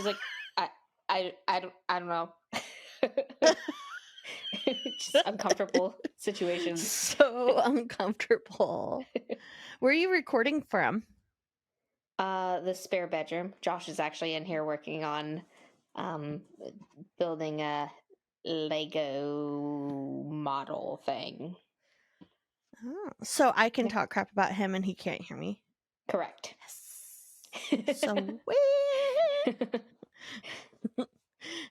like, I don't know. Just uncomfortable situations. So uncomfortable. Where are you recording from? The spare bedroom. Josh is actually in here working on building a Lego model thing. Oh, so I can talk crap about him and he can't hear me. Correct. Yes. So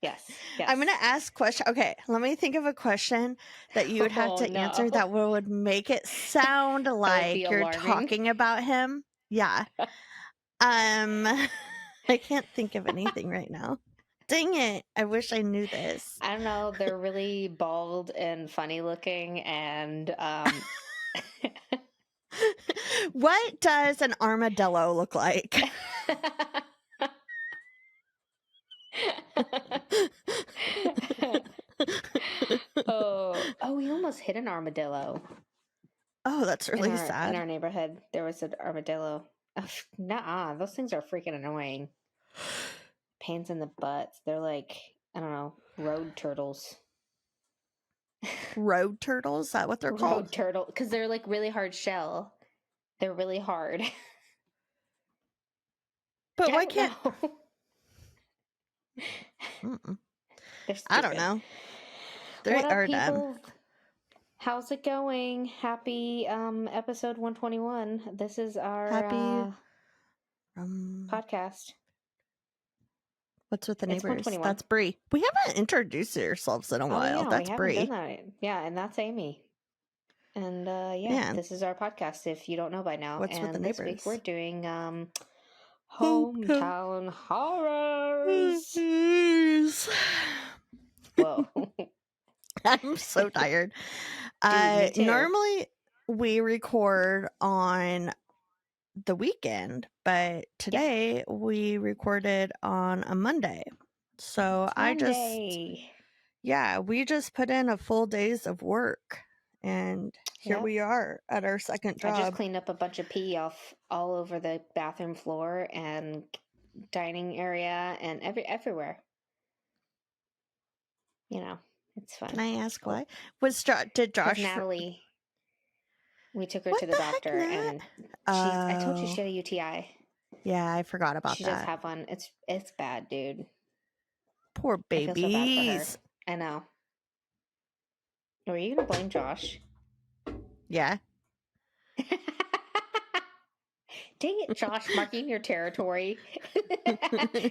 yes. I'm gonna ask question. Okay, let me think of a question that you would have to answer that would make it sound like you're alarming. talking about him. Yeah. I can't think of anything right now. Dang it. I wish I knew this. I don't know. They're really bald and funny looking and what does an armadillo look like? oh, we almost hit an armadillo. Oh, that's really sad. In our neighborhood, there was an armadillo. Nuh-uh, those things are freaking annoying. Pains in the butts. They're like, I don't know, road turtles. Road turtles? Is that what they're called? Road turtle, because they're like really hard shell. They're really hard. But why can't... I don't know. They are dumb. How's it going? Happy episode 121. This is our podcast. What's with the neighbors? That's Bree. We haven't introduced ourselves in a while. Yeah, that's Bree. Yeah, and that's Amy. And yeah, this is our podcast if you don't know by now. What's with the neighbors? This week we're doing hometown horrors. Whoa. I'm so tired. Normally we record on the weekend, but today we recorded on a Monday. So we just put in a full days of work and here we are at our second job. I just cleaned up a bunch of pee off all over the bathroom floor and dining area and everywhere. You know, it's fun. Can I ask why? Did Josh? Natalie. We took her to the doctor, and I told you she had a UTI. Yeah, I forgot about that. She does have one. It's bad, dude. Poor babies. I feel so bad for her. I know. Are you gonna blame Josh? Yeah. Dang it, Josh, marking your territory.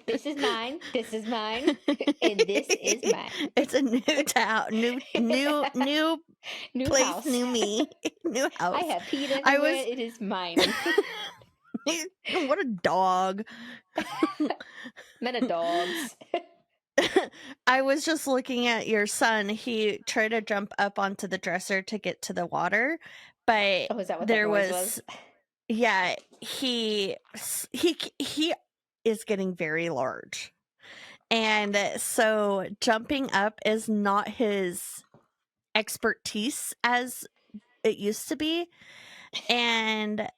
This is mine. This is mine. And this is mine. It's a new town, new place, house. new me, new house. I have peed everywhere. It is mine. What a dog. Men of dogs. I was just looking at your son. He tried to jump up onto the dresser to get to the water, but is that what there that noise was? Yeah, he is getting very large. And so jumping up is not his expertise as it used to be. And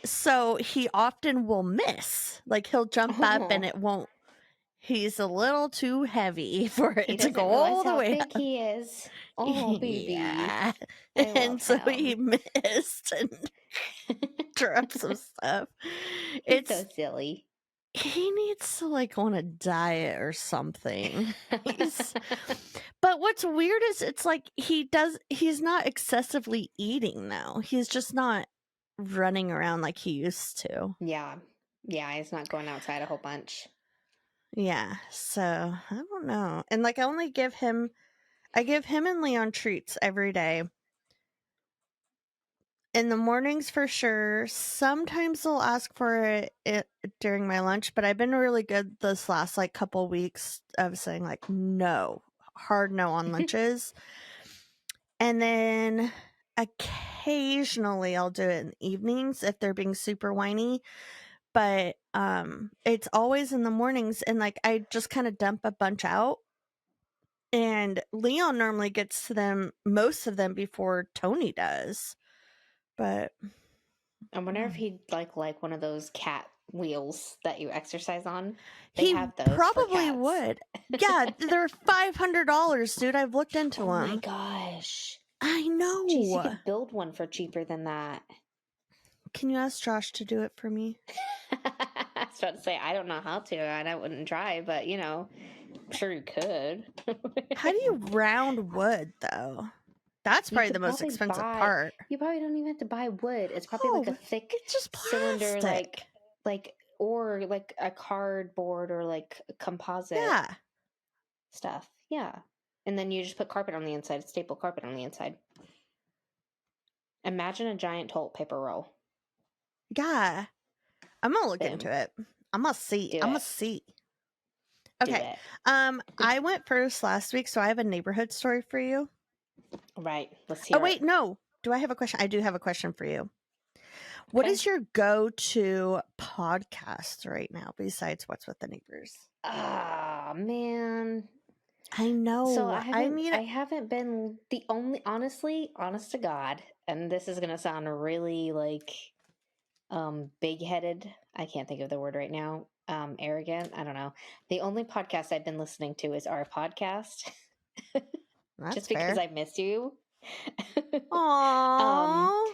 so he often will miss. Like he'll jump up and it won't. He's a little too heavy for it to go all the way up. He is. Oh, baby. Yeah. And so he missed and dropped some stuff. It's so silly. He needs to go on a diet or something. But what's weird is it's like he's not excessively eating now. He's just not running around like he used to. Yeah. He's not going outside a whole bunch. Yeah, so I don't know. And I give him and Leon treats every day. In the mornings for sure. Sometimes they'll ask for it during my lunch, but I've been really good this last couple weeks of saying no, hard no on lunches. And then occasionally I'll do it in the evenings if they're being super whiny. But it's always in the mornings, and I just kind of dump a bunch out. And Leon normally gets to them, most of them, before Tony does. But I wonder if he'd like one of those cat wheels that you exercise on. They He have those for probably cats. would. Yeah, they're $500, dude. I've looked into them. Oh my gosh. I know. Jeez, you could build one for cheaper than that. Can you ask Josh to do it for me? I was about to say, I don't know how to, and I wouldn't try, but I'm sure you could. How do you round wood, though? That's probably the most expensive part. You probably don't even have to buy wood. It's probably like a thick it's just cylinder, plastic. or like a cardboard or like composite stuff. Yeah. And then you just put carpet on the inside, staple carpet on the inside. Imagine a giant toilet paper roll. Yeah. I'm gonna look into it. I'm gonna see. I'm gonna see. Okay. I went first last week, so I have a neighborhood story for you. Right. Let's hear it. Oh, wait, no. Do I have a question? I do have a question for you. What is your go-to podcast right now besides What's with the Neighbors? Ah, man. I know. So I haven't been the only, honest to God, and this is gonna sound really like big-headed. I can't think of the word right now. Arrogant. I don't know. The only podcast I've been listening to is our podcast. That's just because fair. I miss you. Aww.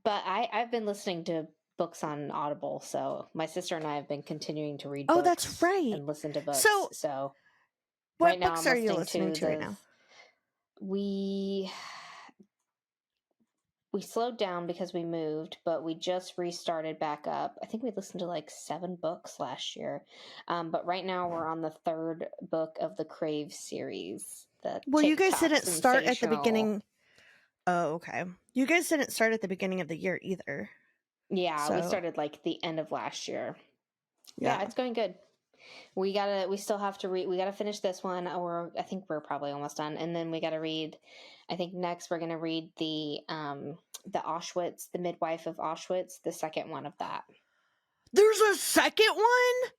But I've been listening to books on Audible, so my sister and I have been continuing to read Oh, books. that's right. And listen to books. So what right now books are you listening to right now? We slowed down because we moved, but we just restarted back up. I think we listened to like 7 books last year. But right now we're on the 3rd book of the Crave series. Well, you guys didn't start at the beginning. Oh, okay. You guys didn't start at the beginning of the year either. Yeah, we started like the end of last year. Yeah, it's going good. We still have to read. We gotta finish this one, or I think we're probably almost done. And then we gotta read. I think next we're gonna read the Auschwitz, the midwife of Auschwitz, the second one of that. There's a second one?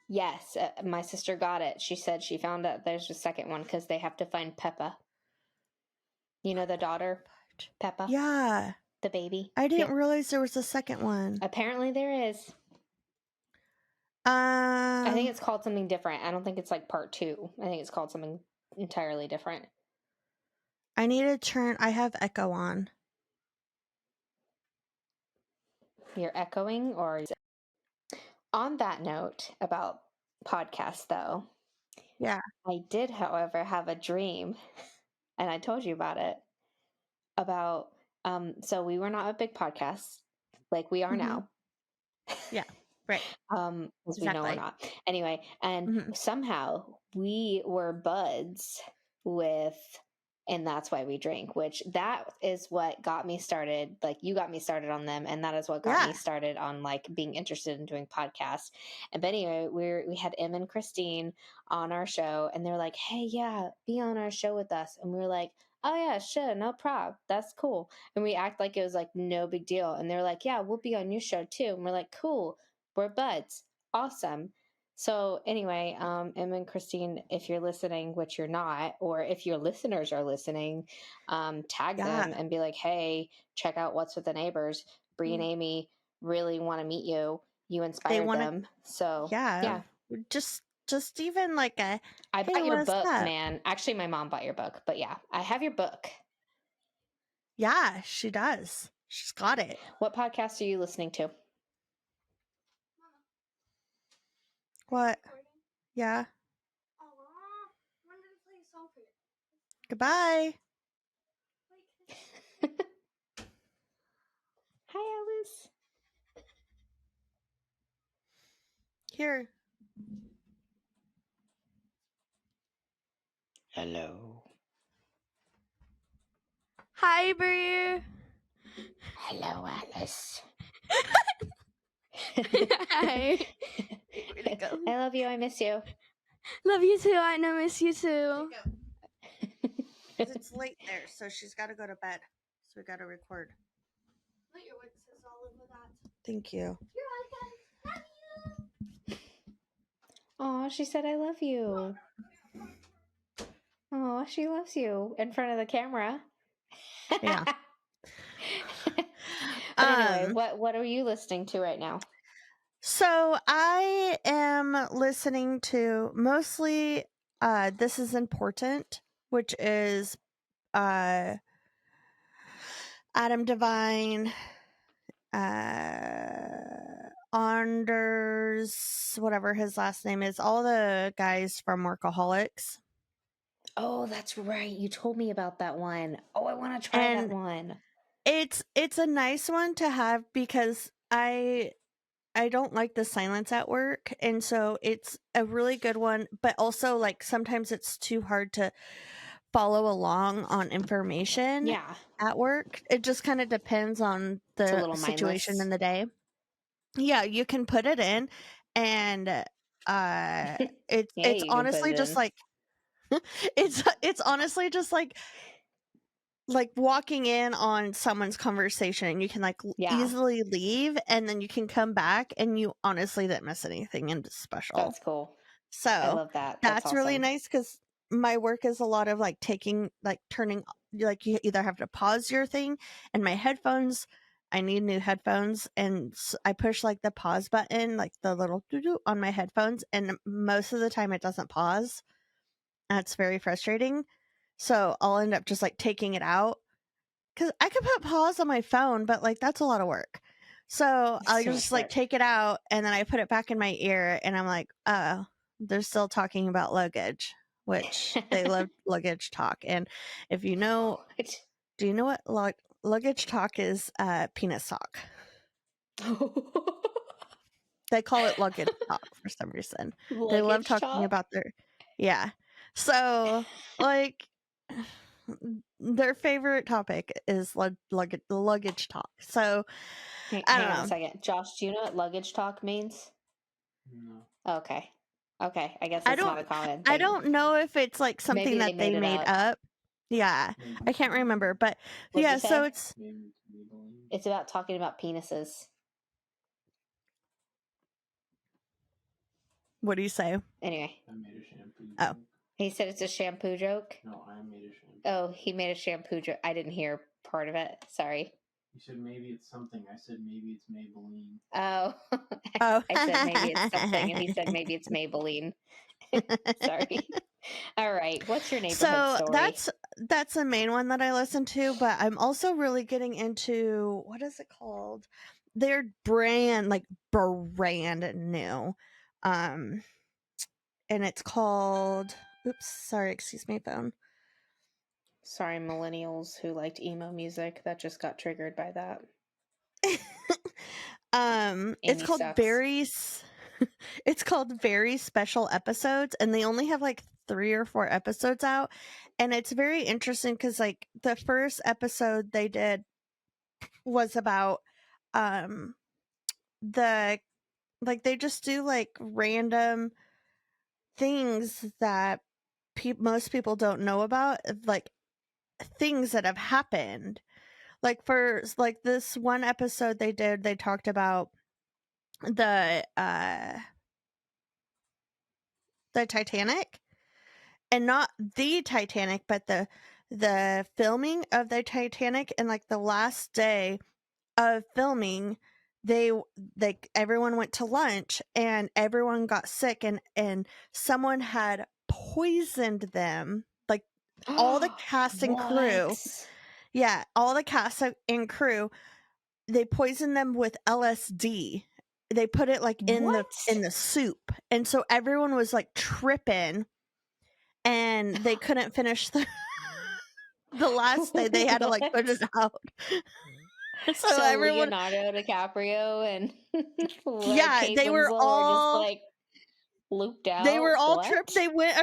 Yes, my sister got it. She said she found out there's a second one because they have to find Peppa. You know the daughter, Peppa? Yeah. The baby. I didn't realize there was a second one. Apparently there is. I think it's called something different. I don't think it's like part 2. I think it's called something entirely different. I need to turn. I have echo on. You're echoing, or on that note about podcasts, though. Yeah. I did, however, have a dream, and I told you about it. About so we were not a big podcast like we are now. Yeah. Right. Because we know we're not. Anyway, and somehow we were buds with, and that's why we drink, which that is what got me started. Like, you got me started on them, and that is what got me started on like being interested in doing podcasts. But anyway, we had Em and Christine on our show, and they're like, "Hey, yeah, be on our show with us," and we were like, "Oh yeah, sure, no problem, that's cool." And we act like it was like no big deal, and they're like, "Yeah, we'll be on your show too," and we're like, "Cool, we're buds, awesome." So anyway, Em and Christine, if you're listening, which you're not, or if your listeners are listening, tag them and be like, "Hey, check out What's with the Neighbors. Bree and Amy really want to meet you. You inspired them." So yeah. Just even like a. I bought your book, man. Actually, my mom bought your book, but yeah, I have your book. Yeah, she does. She's got it. What podcast are you listening to? What? Yeah. Goodbye. Hi, Alice. Here. Hello. Hi, Brie. Hello, Alice. Hi. I love you. I miss you. Love you too. I know, miss you too. It's late there, so she's got to go to bed. So we got to record. Let your witnesses all over that. Thank you. You're welcome. Love you. Oh, she said, "I love you." Oh, she loves you in front of the camera. Yeah. But anyway, what are you listening to right now? So I am listening to mostly This Is Important, which is Adam Devine, Anders, whatever his last name is, all the guys from Workaholics. Oh, that's right. You told me about that one. Oh, I want to try that And one. it's a nice one to have because I don't like the silence at work, and so it's a really good one, but also like sometimes it's too hard to follow along on information Yeah. at work. It just kind of depends on It's a the little situation in mindless. the day. Yeah, you can put it in, and Yeah, it's you can put honestly it just in. like it's honestly just like walking in on someone's conversation, and you can like Yeah, easily leave, and then you can come back and you honestly didn't miss anything special. that's cool. I So love that. That's that's really awesome. nice because my work is a lot of like turning, like you either have to pause your thing, and my headphones, I need new headphones, and I push like the pause button, like the little doo-doo on my headphones, and most of the time it doesn't pause. That's very frustrating. So I'll end up just like taking it out because I could put pause on my phone, but like that's a lot of work. So It's I'll too just much like work. take it out and then I put it back in my ear and I'm like, oh, they're still talking about luggage, which they love luggage talk. And if you know, do you know what luggage talk is? Penis talk. They call it luggage talk for some reason. They love Luggage talking talk? about yeah. So like their favorite topic is luggage talk. So I Hang don't on a know. second. Josh, do you know what luggage talk means? No. Okay. Okay. I guess I it's not don't a common I thing. don't know if it's like something Maybe they that made they it made up. up. Yeah. Maybe. I can't remember, but What'd yeah, you so say? it's It's about talking about penises. what do you say? Anyway. I made a shampoo Oh. joke. He said it's a shampoo joke? No, I made a shampoo. Oh, he made a shampoo joke. I didn't hear part of it. Sorry. You said maybe it's something. I said maybe it's Maybelline. Oh. Oh. I said maybe it's something, and he said maybe it's Maybelline. Sorry. All right. What's your neighborhood So story? that's the main one that I listen to, but I'm also really getting into what is it called? Their brand new. Um and it's called oops, sorry, excuse me, phone. Sorry, millennials who liked emo music. That just got triggered by that. It's Amy called sucks. it's called Very Special Episodes, and they only have like 3 or 4 episodes out, and it's very interesting because like the first episode they did was about um the like they just do like random things that most people don't know about, like things that have happened. Like for like this one episode they talked about the Titanic, and not the Titanic, but the filming of the Titanic, and like the last day of filming they everyone went to lunch and everyone got sick, and someone had poisoned them, like all the cast and crew. What? Yeah, all the cast and crew, they poisoned them with LSD. They put it like in What? the soup, and so everyone was like tripping and they couldn't finish the last day. They had to like put it out. So So everyone, Leonardo DiCaprio and yeah, Kate Winslet are just like looped they were out. all What? tripped. They went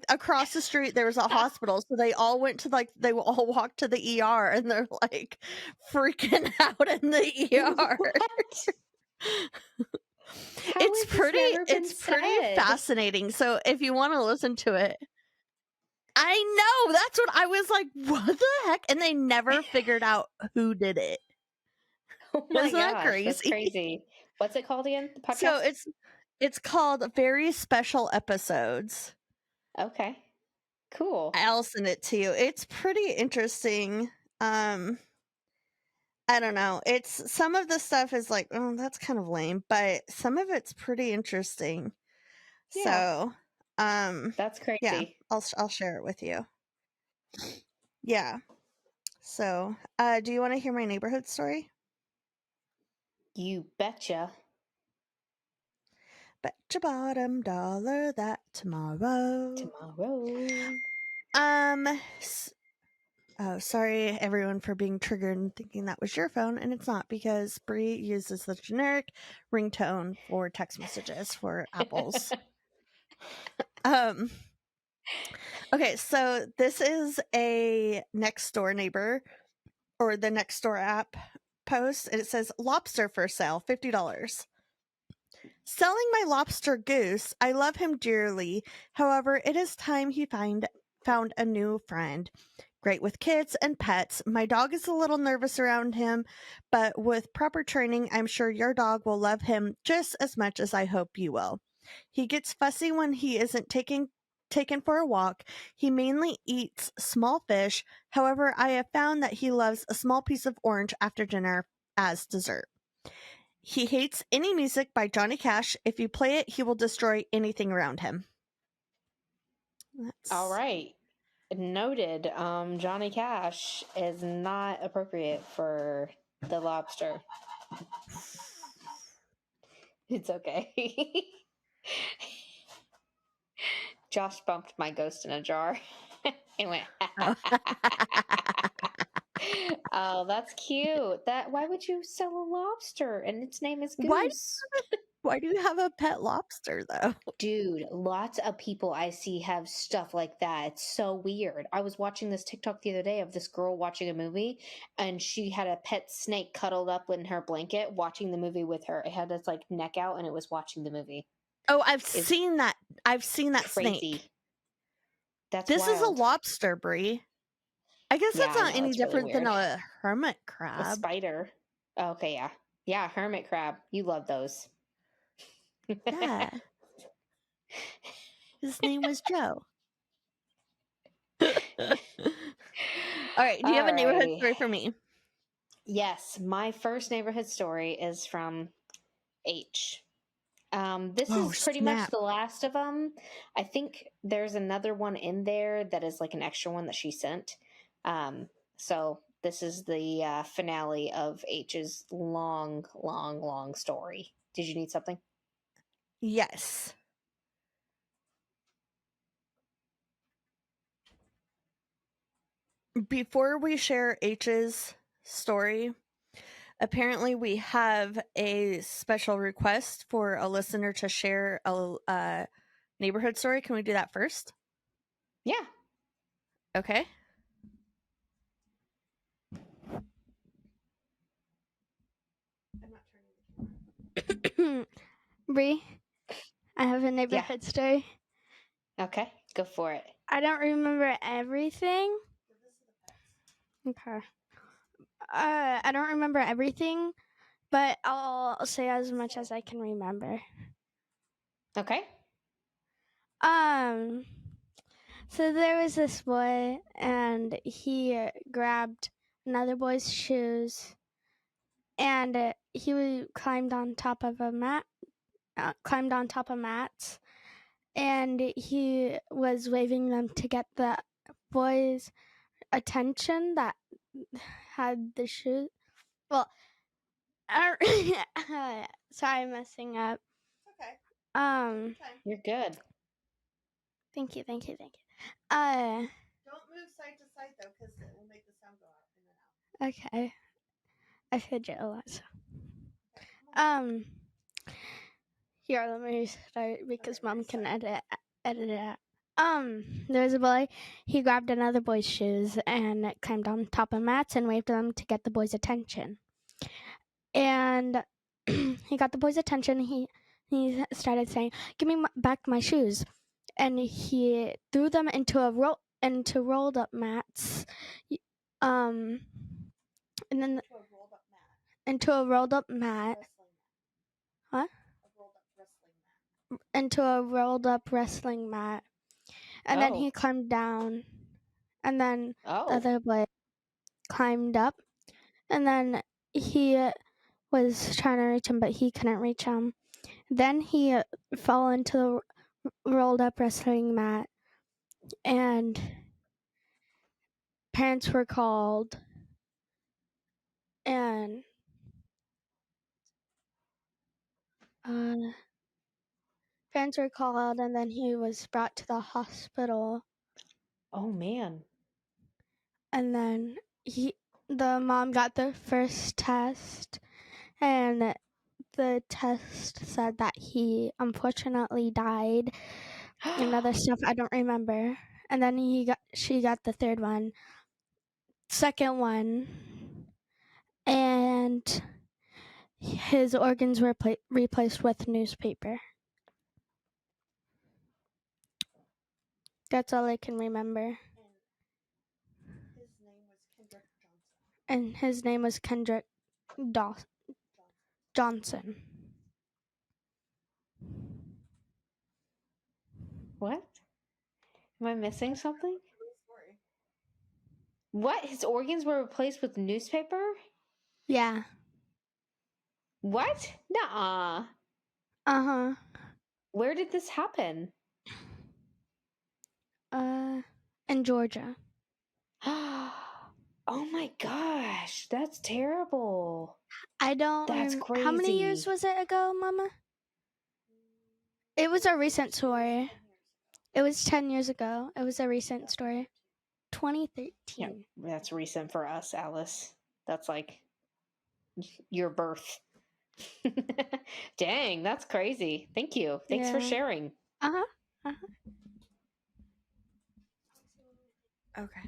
across the street. There was a hospital, so they all went to they all walked to the ER, and they're like freaking out in the ER. What? How It's has this never been pretty said? fascinating. So if you want to listen to it, I know that's what I was like. What the heck? And they never figured out who did it. Oh my Isn't that gosh, that's crazy? crazy. What's it called again? The So podcast? it's called Very Special Episodes. Okay. Cool. I'll send it to you. It's pretty interesting. Um I don't know. It's some of the stuff is like, oh, that's kind of lame, but some of it's pretty interesting. Yeah. So, That's crazy. yeah, I'll share it with you. Yeah. So, do you want to hear my neighborhood story? You betcha. Betcha bottom dollar that tomorrow. Oh, sorry everyone for being triggered and thinking that was your phone, and it's not, because Brie uses the generic ringtone for text messages for Apples. Okay, so this is a next door neighbor, or the next door app post, and it says lobster for sale, $50. Selling my lobster goose. I love him dearly. However, it is time he found a new friend. Great with kids and pets. My dog is a little nervous around him, but with proper training, I'm sure your dog will love him just as much as I hope you will. He gets fussy when he isn't taken for a walk. He mainly eats small fish. However, I have found that he loves a small piece of orange after dinner as dessert. He hates any music by Johnny Cash. If you play it, he will destroy anything around him. All right. Noted. Johnny Cash is not appropriate for the lobster. It's okay. Josh bumped my ghost in a jar. It went. Oh, that's cute. Why would you sell a lobster and its name is Goose? Why do you have a pet lobster though? Dude, lots of people I see have stuff like that. It's so weird. I was watching this TikTok the other day of this girl watching a movie, and she had a pet snake cuddled up in her blanket watching the movie with her. It had its like neck out and it was watching the movie. Oh, I've seen that. I've seen that crazy. Snake. That's this wild. is a lobster, Brie. I guess that's not any different really than a hermit crab. A spider. Oh, okay, yeah. Yeah, hermit crab. You love those. Yeah. His name was Joe. All right. Do you have a neighborhood story for me? Yes. My first neighborhood story is from H. This is pretty much the last of them. I think there's another one in there that is like an extra one that she sent. So this is the finale of H's long, long, long story. Did you need something? Yes. Before we share H's story, apparently we have a special request for a listener to share a neighborhood story. Can we do that first? Yeah. Okay. Brie, I have a neighborhood story. Okay, go for it. I don't remember everything. Okay. I don't remember everything, but I'll say as much as I can remember. Okay. So there was this boy, and he grabbed another boy's shoes, and he climbed on top of a mat, climbed on top of mats, and he was waving them to get the boy's attention that had the shoes. Well, sorry, I'm messing up. Okay. You're good. Thank you. Don't move side to side though, because it will make the sound go out in and out. Okay. I fidget a lot. So. Here, let me start because Mom can edit it out. There was a boy. He grabbed another boy's shoes and climbed on top of mats and waved them to get the boy's attention. And he got the boy's attention. He started saying, "Give me back my shoes," and he threw them into rolled up mats. And then into a rolled up mat. What? Into a rolled up wrestling mat. And then he climbed down. And then the other boy climbed up. And then he was trying to reach him, but he couldn't reach him. Then he fell into the rolled up wrestling mat, and parents were called, and parents were called, and then he was brought to the hospital. Oh man. And then the mom got the first test, and the test said that he unfortunately died. And other stuff I don't remember. And then she got the third one, second one, and his organs were replaced with newspaper. That's all I can remember. And his name was Kendrick Johnson. What? Am I missing something? What? His organs were replaced with newspaper? Yeah. What? Nuh-uh. Uh-huh. Where did this happen? In Georgia. Oh my gosh, that's terrible. I don't. That's crazy. How many years was it ago, Mama? It was a recent story. It was 10 years ago. It was a recent story. 2013. Yeah, that's recent for us, Alice. That's like your birth. Dang, that's crazy. Thank you. Thanks for sharing. Uh-huh. Uh-huh. Okay.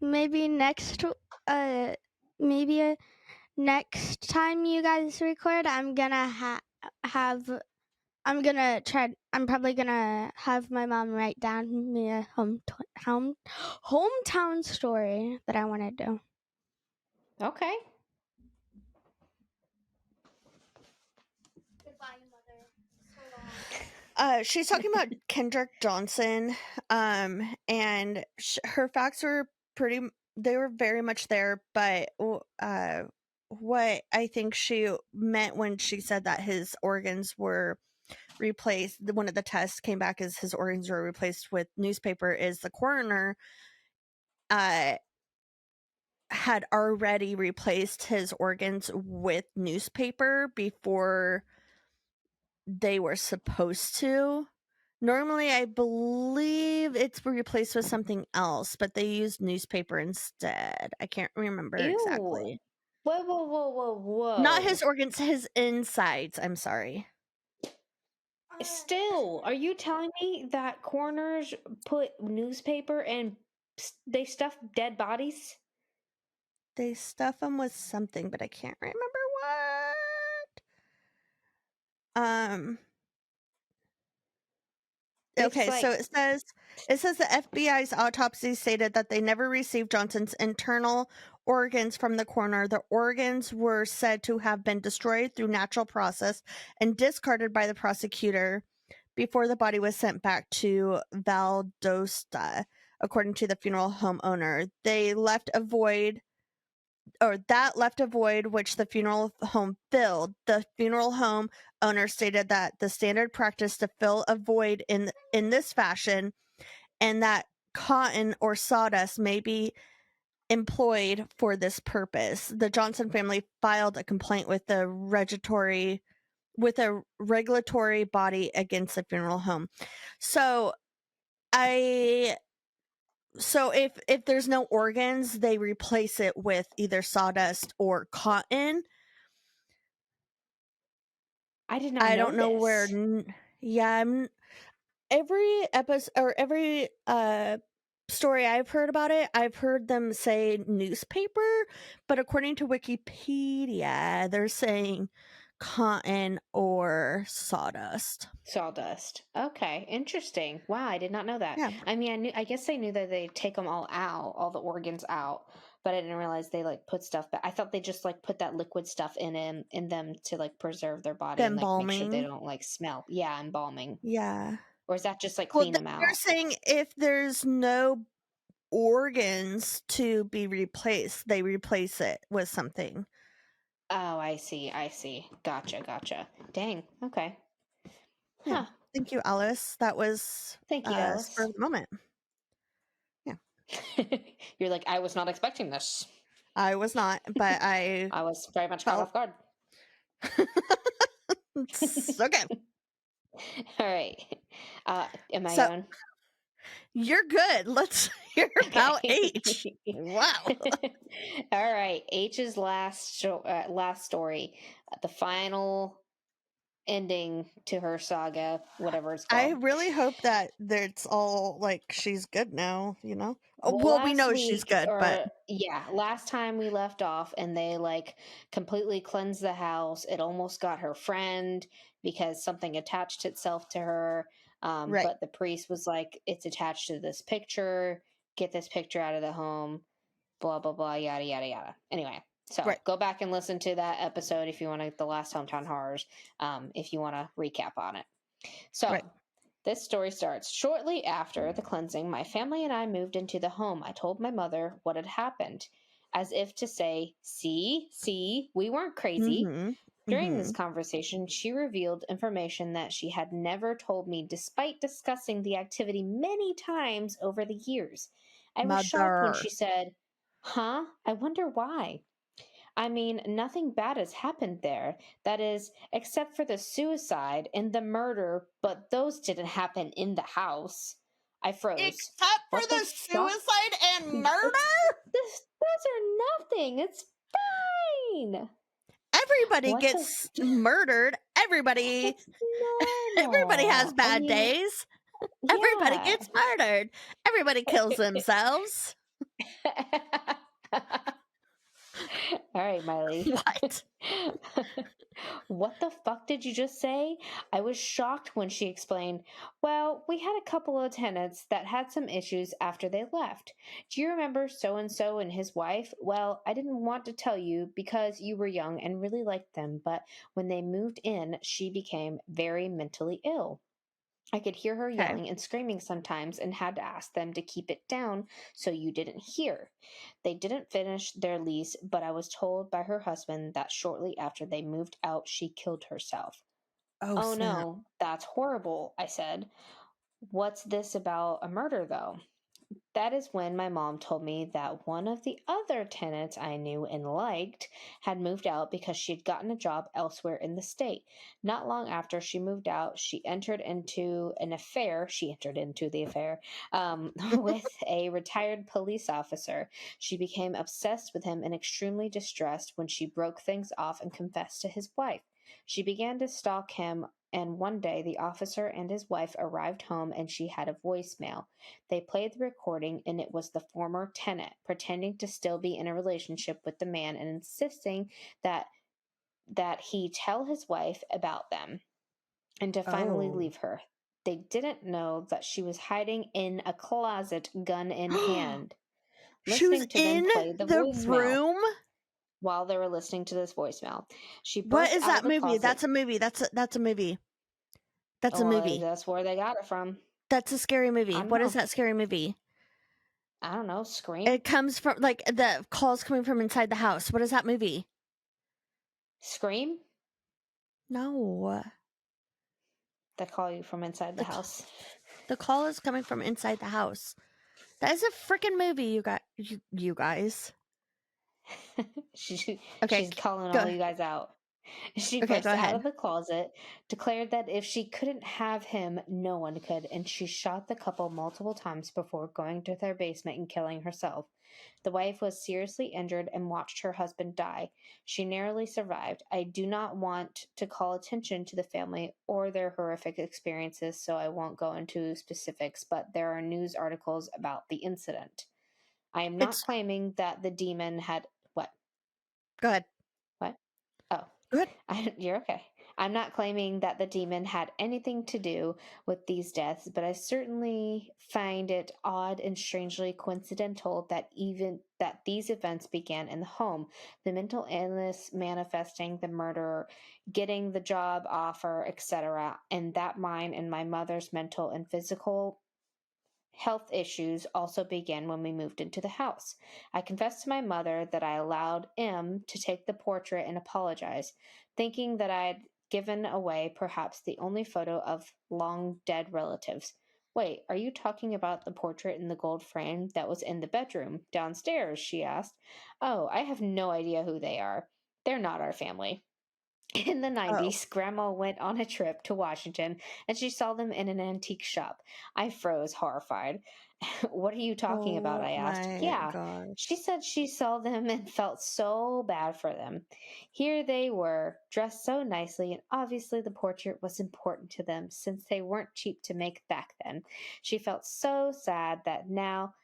Maybe next time you guys record, I'm gonna I'm probably gonna have my mom write down me a hometown story that I want to do. Okay. Goodbye, Mother. She's talking about Kendrick Johnson, and her facts were they were very much there, but what I think she meant when she said that his organs were replaced, one of the tests came back as his organs were replaced with newspaper, is the coroner had already replaced his organs with newspaper before they were supposed to. Normally, I believe it's replaced with something else, but they used newspaper instead. I can't remember exactly. Whoa. Not his organs, his insides. I'm sorry. Still, are you telling me that coroners put newspaper and they stuff dead bodies? They stuff them with something, but I can't remember what. Okay, so it says the FBI's autopsy stated that they never received Johnson's internal organs from the coroner. The organs were said to have been destroyed through natural process and discarded by the prosecutor before the body was sent back to Valdosta, according to the funeral home owner. That left a void which the funeral home filled. The funeral home owner stated that the standard practice to fill a void in this fashion, and that cotton or sawdust may be employed for this purpose. The Johnson family filed a complaint with a regulatory body against the funeral home. So if there's no organs, they replace it with either sawdust or cotton. I did not know. I don't know where. Every episode or every story I've heard about it, I've heard them say newspaper, but according to Wikipedia, they're saying cotton or sawdust. Okay, interesting. Wow, I did not know that. Yeah. I mean, I guess I knew that they take them all out, all the organs out, but I didn't realize they like put stuff back. I thought they just like put that liquid stuff in them to like preserve their body and like make sure they don't like smell. Yeah, embalming. Yeah. Or is that just like clean them out? They're saying if there's no organs to be replaced. They replace it with something. Oh, I see. Gotcha. Dang. Okay. Yeah. Huh. Thank you, Alice. That was Thank you, spur Alice. of the moment. Yeah. You're like, I was not expecting this. I was not, but I was very much caught off guard. It's okay. All right. Am I So- going? You're good. Let's hear about H. Wow. All right. H's last story, the final ending to her saga, whatever it's called. I really hope that it's all like she's good now, you know? Well, we last know she's week, good, but yeah, last time we left off and they like completely cleansed the house. It almost got her friend because something attached itself to her. right. But the priest was like, it's attached to this picture. Get this picture out of the home. Blah, blah, blah, yada, yada, yada. Anyway, so Right. go back and listen to that episode if you want to, the last Hometown Horrors, if you want to recap on it. So Right. this story starts. Shortly after the cleansing, my family and I moved into the home. I told my mother what had happened, as if to say, see, we weren't crazy. Mm-hmm. During this conversation, she revealed information that she had never told me, despite discussing the activity many times over the years. I was shocked when she said, "Huh? I wonder why." I mean, nothing bad has happened there. That is, except for the suicide and the murder, but those didn't happen in the house. I froze. Except for What the fuck? suicide and murder? Those are nothing. It's fine. Everybody What gets murdered. Everybody It's normal. everybody has bad I mean, days. Everybody yeah. gets murdered. Everybody kills themselves. All right, Miley. What? What the fuck did you just say? I was shocked when she explained, well, we had a couple of tenants that had some issues after they left. Do you remember so and so and his wife? Well, I didn't want to tell you because you were young and really liked them, but when they moved in, she became very mentally ill. I could hear her yelling and screaming sometimes and had to ask them to keep it down so you didn't hear. They didn't finish their lease, but I was told by her husband that shortly after they moved out, she killed herself. Oh snap. no, that's horrible, I said. What's this about a murder, though? That is when my mom told me that one of the other tenants I knew and liked had moved out because she had gotten a job elsewhere in the state. Not long after she moved out, she entered into the affair with a retired police officer. She became obsessed with him and extremely distressed when she broke things off and confessed to his wife. She began to stalk him, and one day the officer and his wife arrived home and she had a voicemail. They played the recording, and it was the former tenant pretending to still be in a relationship with the man and insisting that he tell his wife about them and to finally leave her. They didn't know that she was hiding in a closet, gun in hand. She was Listening to them in play the the voicemail room? while they were listening to this voicemail. She What burst is out that of the movie? closet. That's a movie. That's a movie. That's a movie. That's where they got it from. That's a scary movie. What is know. that scary movie? I don't know. Scream? It comes from, like, the calls coming from inside the house. What is that movie? Scream? No. They call you from inside the house. The call is coming from inside the house. That is a freaking movie, you guys. She's Okay, calling go. all you guys out. She Okay, burst go out ahead. of the closet, declared that if she couldn't have him, no one could, and she shot the couple multiple times before going to their basement and killing herself. The wife was seriously injured and watched her husband die. She narrowly survived. I do not want to call attention to the family or their horrific experiences, so I won't go into specifics, but there are news articles about the incident. I am not claiming that the demon had... What? Go ahead. What? Oh. Good. You're okay. I'm not claiming that the demon had anything to do with these deaths, but I certainly find it odd and strangely coincidental that these events began in the home. The mental illness manifesting, the murder, getting the job offer, etc., and that mine and my mother's mental and physical health issues also began when we moved into the house. I confessed to my mother that I allowed M to take the portrait and apologize, thinking that I had given away perhaps the only photo of long dead relatives. Wait, are you talking about the portrait in the gold frame that was in the bedroom downstairs? She asked. Oh, I have no idea who they are. They're not our family. In the Oh. 90s, Grandma went on a trip to Washington and she saw them in an antique shop. I froze, horrified. What are you talking about? I asked. My Yeah, gosh. she said she saw them and felt so bad for them. Here they were, dressed so nicely, and obviously the portrait was important to them since they weren't cheap to make back then. She felt so sad that now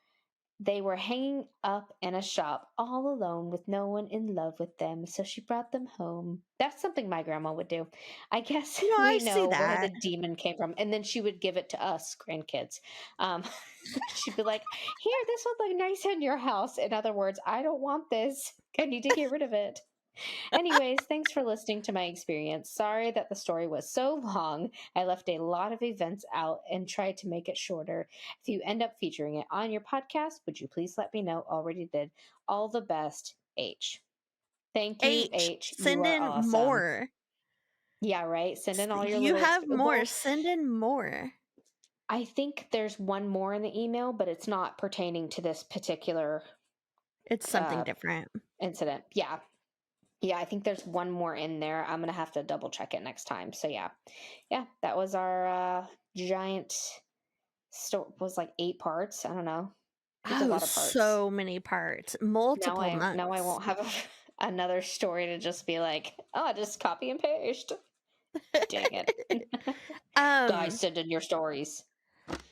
they were hanging up in a shop all alone with no one in love with them, so she brought them home. That's something my grandma would do. I guess I we see know where the that. demon came from. And then she would give it to us, grandkids. Um, she'd be like, here, this would look nice in your house. In other words, I don't want this. I need to get rid of it. Anyways, thanks for listening to my experience. Sorry that the story was so long. I left a lot of events out and tried to make it shorter. If you end up featuring it on your podcast, would you please let me know? Already did. All the best, H. Thank you, H. You Send are in awesome. more. Yeah, right. Send in all your You little. have more. Send in more. I think there's one more in the email, but it's not pertaining to this particular. It's something different. Incident. Yeah. Yeah, I think there's one more in there. I'm gonna have to double check it next time. So yeah, that was our giant story. Was like 8 parts. I don't know. It's a lot of parts. So many parts, multiple months. Now I won't have another story to just be like, oh, just copy and paste. Dang it, guys, send in your stories.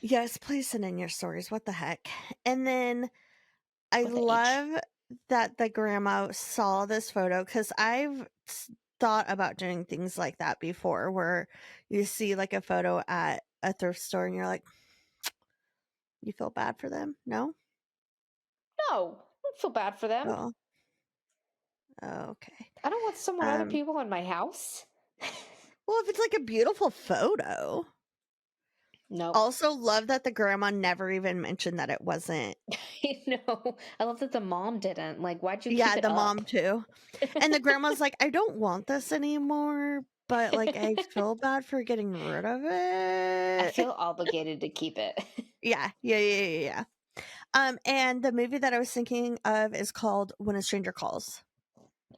Yes, please send in your stories. What the heck? And then I love that the grandma saw this photo because I've thought about doing things like that before where you see like a photo at a thrift store and you're like, you feel bad for them? No? No, I don't feel bad for them. Oh. Okay. I don't want some other people in my house. Well, if it's like a beautiful photo. No. Also love that the grandma never even mentioned that it wasn't. No, I love that the mom didn't. Like, why'd you keep it the up? mom too. And the grandma's like, I don't want this anymore, but like I feel bad for getting rid of it. I feel obligated to keep it. Yeah. And the movie that I was thinking of is called When a Stranger Calls.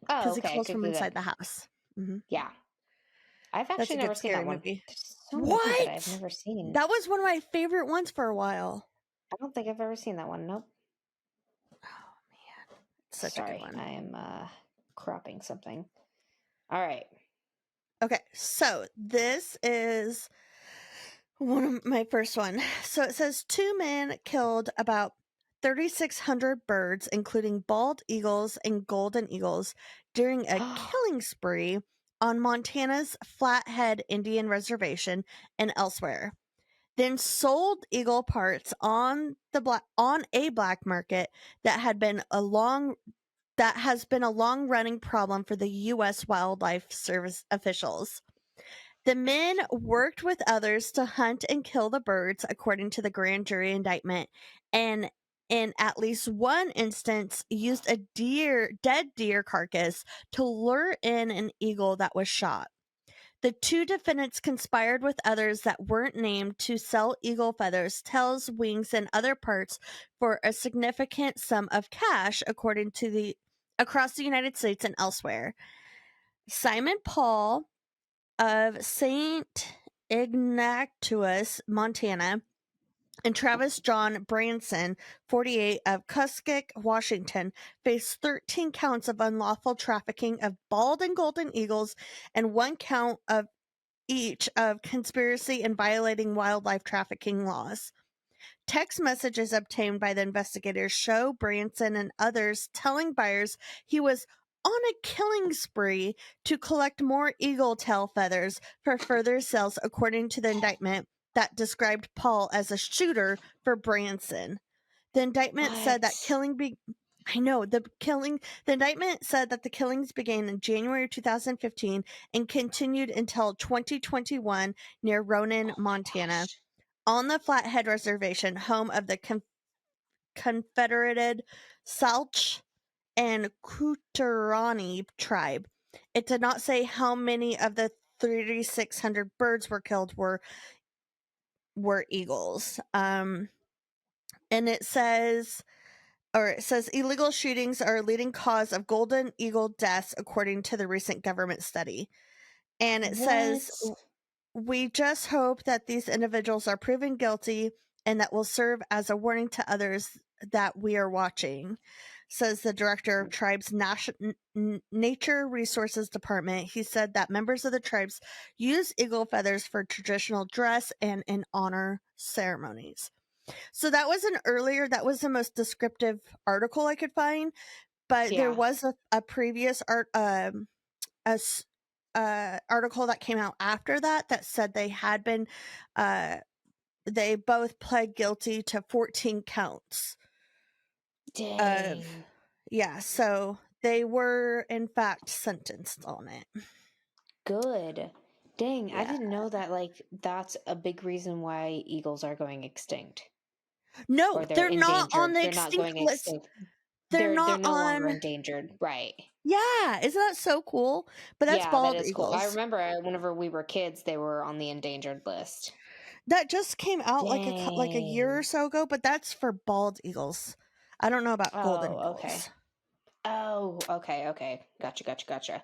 Oh, because okay. it calls from inside the house. Mm-hmm. Yeah. I've actually never seen that one. Movie. So what? That I've never seen. That was one of my favorite ones for a while. I don't think I've ever seen that one. Nope. Oh man, such a good one. I am cropping something. All right. Okay, so this is one of my first one. So it says 2 men killed about 3,600 birds, including bald eagles and golden eagles, during a killing spree on Montana's Flathead Indian Reservation and elsewhere. Then sold eagle parts on a black market that has been a long running problem for the U.S. Wildlife Service officials. The men worked with others to hunt and kill the birds, according to the grand jury indictment, and in at least one instance used a dead deer carcass to lure in an eagle that was shot. The 2 defendants conspired with others that weren't named to sell eagle feathers, tails, wings, and other parts for a significant sum of cash, according to across the United States and elsewhere. Simon Paul of St. Ignatius, Montana, and Travis John Branson, 48, of Cuskek, Washington, faced 13 counts of unlawful trafficking of bald and golden eagles and 1 count of each of conspiracy and violating wildlife trafficking laws. Text messages obtained by the investigators show Branson and others telling buyers he was on a killing spree to collect more eagle tail feathers for further sales, according to the indictment that described Paul as a shooter for Branson. The indictment said that the indictment said that the killings began in January 2015 and continued until 2021 near Ronan, Montana. on the Flathead Reservation, home of the Confederated Salch and Kutarani tribe. It did not say how many of the 3,600 birds were killed were eagles. And it says illegal shootings are a leading cause of golden eagle deaths, according to the recent government study. And it says, we just hope that these individuals are proven guilty and that will serve as a warning to others that we are watching, says the director of Tribe's Nature Resources Department. He said that members of the tribes use eagle feathers for traditional dress and in honor ceremonies. So that was that was the most descriptive article I could find, but there was a previous article that came out after that said they had been, they both pled guilty to 14 counts. Dang. So they were in fact sentenced on it. Good. Dang, yeah. I didn't know that, like, that's a big reason why eagles are going extinct. No, they're not on the extinct list. They're no longer endangered, right? Yeah, isn't that so cool? But that's bald eagles. Cool. I remember whenever we were kids, they were on the endangered list. That just came out like a year or so ago, but that's for bald eagles. I don't know about golden eagles. Okay. Oh, okay. Gotcha.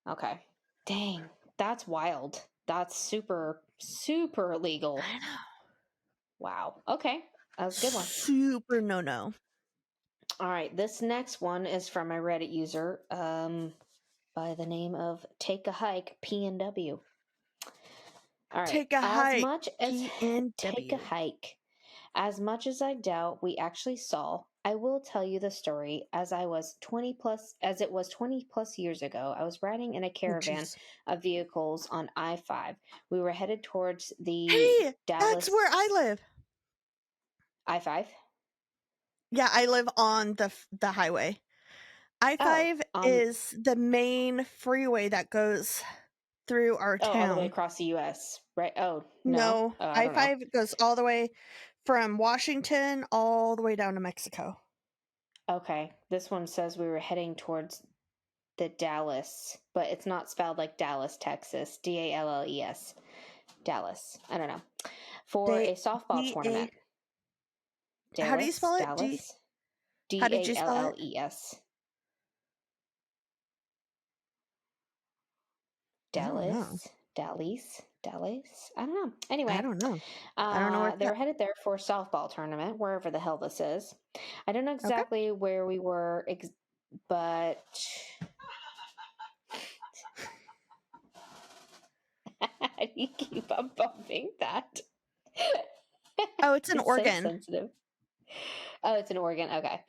Okay. Dang, that's wild. That's super, super illegal. I know. Wow. Okay. That was a good one. Super no. All right. This next one is from my Reddit user by the name of Take a Hike PNW. All right. Take a hike. Take a hike. As much as I doubt we actually saw, I will tell you the story as it was 20 plus years ago. I was riding in a caravan of vehicles on I-5. We were headed towards the Dallas. That's where I live. I-5? Yeah, I live on the highway. I-5 is the main freeway that goes through our town. All the way across the U.S., right? Oh, no. I-5 goes all the way from Washington all the way down to Mexico. Okay. This one says we were heading towards the Dallas, but it's not spelled like Dallas, Texas. Dalles. Dallas. I don't know. For a softball tournament. Dallas, how do you spell it? Dallas. How did you spell it? Dalles. Dallas. I don't know. Anyway. I don't know. I don't know where they were headed there for a softball tournament, wherever the hell this is. I don't know exactly where we were, but how do you keep on bumping that? Oh, it's an organ. So sensitive. Oh, it's an organ. Okay.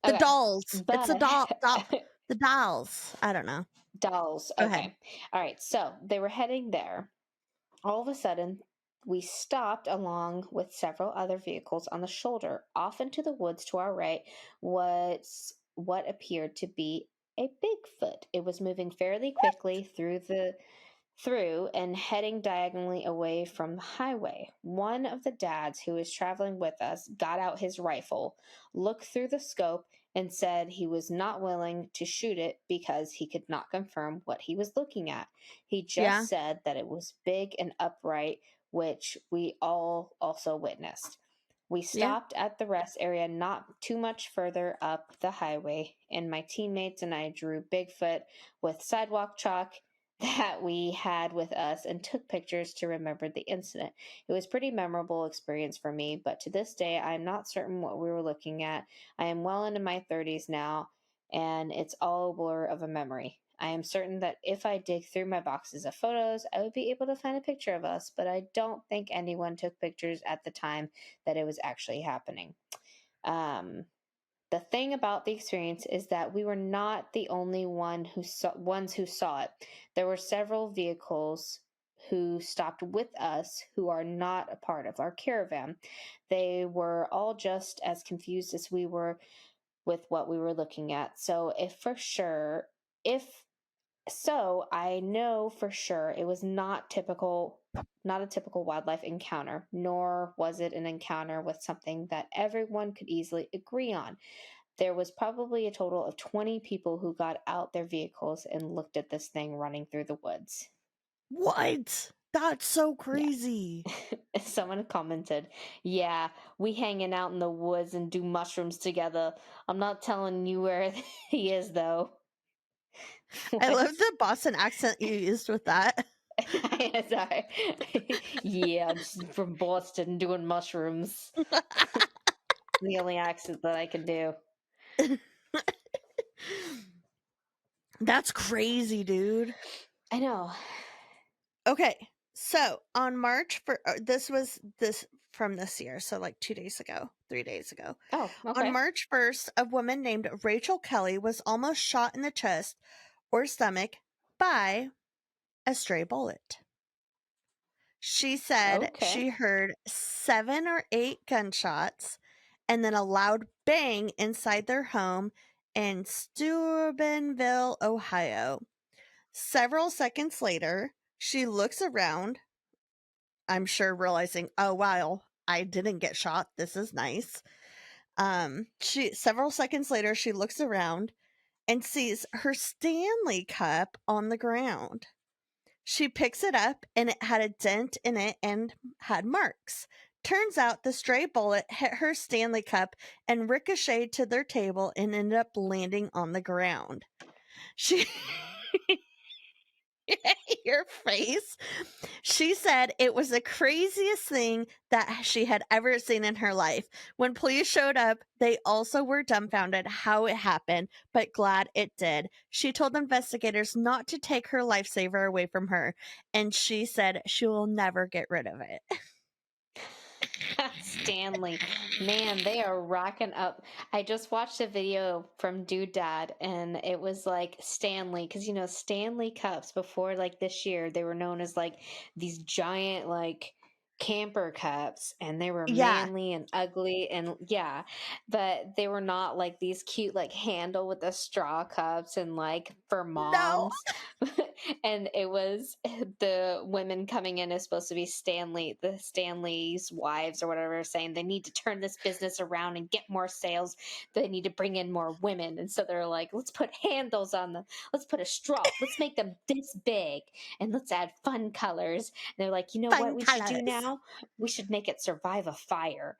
The dolls. But... It's the dolls. I don't know. Dolls. Okay. All right. So they were heading there. All of a sudden, we stopped along with several other vehicles on the shoulder. Off into the woods to our right was what appeared to be a Bigfoot. It was moving fairly quickly through and heading diagonally away from the highway. One of the dads who was traveling with us got out his rifle, looked through the scope, and said he was not willing to shoot it because he could not confirm what he was looking at. He just said that it was big and upright, which we all also witnessed. We stopped at the rest area not too much further up the highway, and my teammates and I drew Bigfoot with sidewalk chalk that we had with us and took pictures to remember the incident. It was a pretty memorable experience for me, but to this day, I am not certain what we were looking at. I am well into my 30s now, and it's all a blur of a memory. I am certain that if I dig through my boxes of photos, I would be able to find a picture of us, but I don't think anyone took pictures at the time that it was actually happening. The thing about the experience is that we were not the only ones who saw it. There were several vehicles who stopped with us who are not a part of our caravan. They were all just as confused as we were with what we were looking at. So if So I know for sure it was not a typical wildlife encounter, nor was it an encounter with something that everyone could easily agree on. There was probably a total of 20 people who got out their vehicles and looked at this thing running through the woods. What? That's so Yeah. crazy. Someone commented, "Yeah, we hanging out in the woods and do mushrooms together. I'm not telling you where he is, though." I What? love the Boston accent you used with that. Sorry. Yeah, I'm just from Boston doing mushrooms. The only accent that I can do. That's crazy, dude. I know. Okay, so on March for this was this from this year, so like 3 days ago. Oh, On okay. March 1st, a woman named Rachel Kelly was almost shot in the chest or stomach by a stray bullet. She said Okay. she heard 7 or 8 gunshots and then a loud bang inside their home in Steubenville, Ohio. Several seconds later, she looks around, I'm sure realizing, oh wow, I didn't get shot. This is nice. Several seconds later, she looks around and sees her Stanley cup on the ground. She picks it up and it had a dent in it and had marks. Turns out the stray bullet hit her Stanley cup and ricocheted to their table and ended up landing on the ground. She your face. She said it was the craziest thing that she had ever seen in her life. When police showed up, they also were dumbfounded how it happened, but glad it did. She told investigators not to take her lifesaver away from her, and she said she will never get rid of it. Stanley. Man, they are racking up. I just watched a video from Dude Dad, and it was like Stanley, because Stanley cups before like this year, they were known as like these giant like camper cups, and they were Yeah. manly and ugly, and yeah, but they were not like these cute like handle with the straw cups and like for No. moms. And it was the women coming in is supposed to be the Stanley's wives or whatever, saying they need to turn this business around and get more sales. They need to bring in more women. And so they're like, let's put handles on them. Let's put a straw. Let's make them this big and let's add fun colors. And they're like, you know Fun what we should do colors. now? We should make it survive a fire.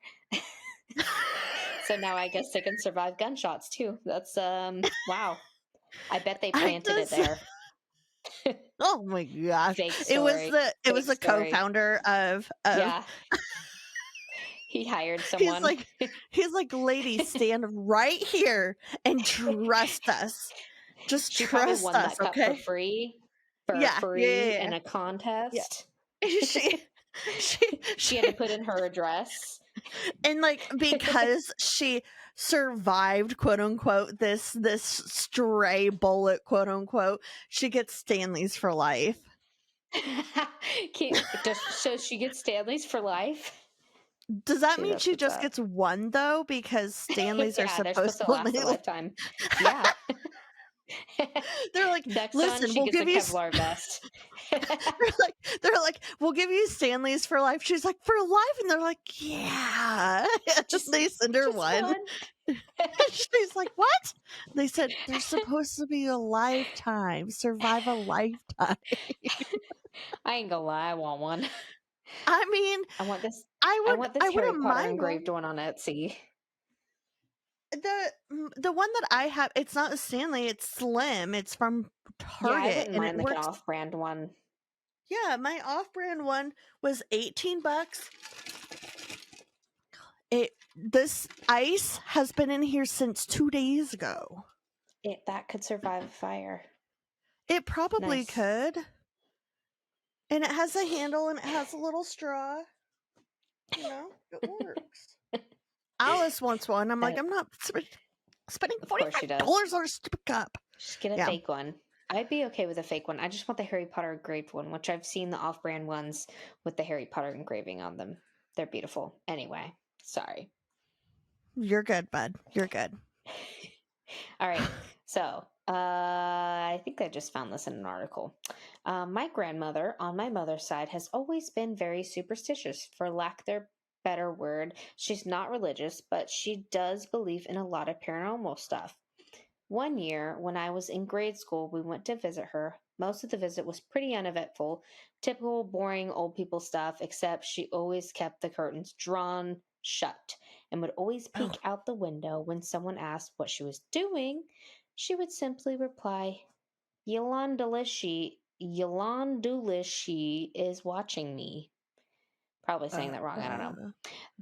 So now I guess they can survive gunshots too. That's wow. I bet they planted it there. Oh my gosh. Fake It was story. the Fake story. co-founder of Yeah. He hired someone. He's like, lady, stand right here and trust us. Just She probably trust won us, that cup okay? for free. In a contest. She had to put in her address. And like because she survived, quote unquote, this stray bullet, quote unquote, she gets Stanley's for life. So she gets Stanley's for life? Does that mean she just gets one though? Because Stanley's are they're supposed to last a lifetime. Yeah. They're like, next listen, one, she we'll gets give a you Kevlar vest. they're like, we'll give you Stanley's for life. She's like, for life, and they're like, yeah. They send her one. She's like, what? They said they're supposed to be a lifetime, survive a lifetime. I ain't gonna lie, I want one. I mean, I want this. I want this Harry wouldn't Potter mind engraved one on Etsy. The one that I have, it's not a Stanley, it's slim. It's from Target. Yeah, I wouldn't mind like works. an off-brand one. Yeah, my off-brand one was $18. This ice has been in here since 2 days ago. That could survive a fire. It probably could. And it has a handle and it has a little straw. You know, it works. Alice wants one. I'm like, I'm not spending $45 on a stupid cup. Just get a fake one. I'd be okay with a fake one. I just want the Harry Potter engraved one, which I've seen the off-brand ones with the Harry Potter engraving on them. They're beautiful. Anyway, sorry. You're good, bud. You're good. All right. So I think I just found this in an article. My grandmother, on my mother's side, has always been very superstitious, for lack of a better word. She's not religious, but she does believe in a lot of paranormal stuff. One year, when I was in grade school, we went to visit her. Most of the visit was pretty uneventful, typical boring old people stuff, except she always kept the curtains drawn shut and would always Oh, peek out the window when someone asked what she was doing. She would simply reply, Yolandulishi is watching me. Probably saying that wrong, I don't know.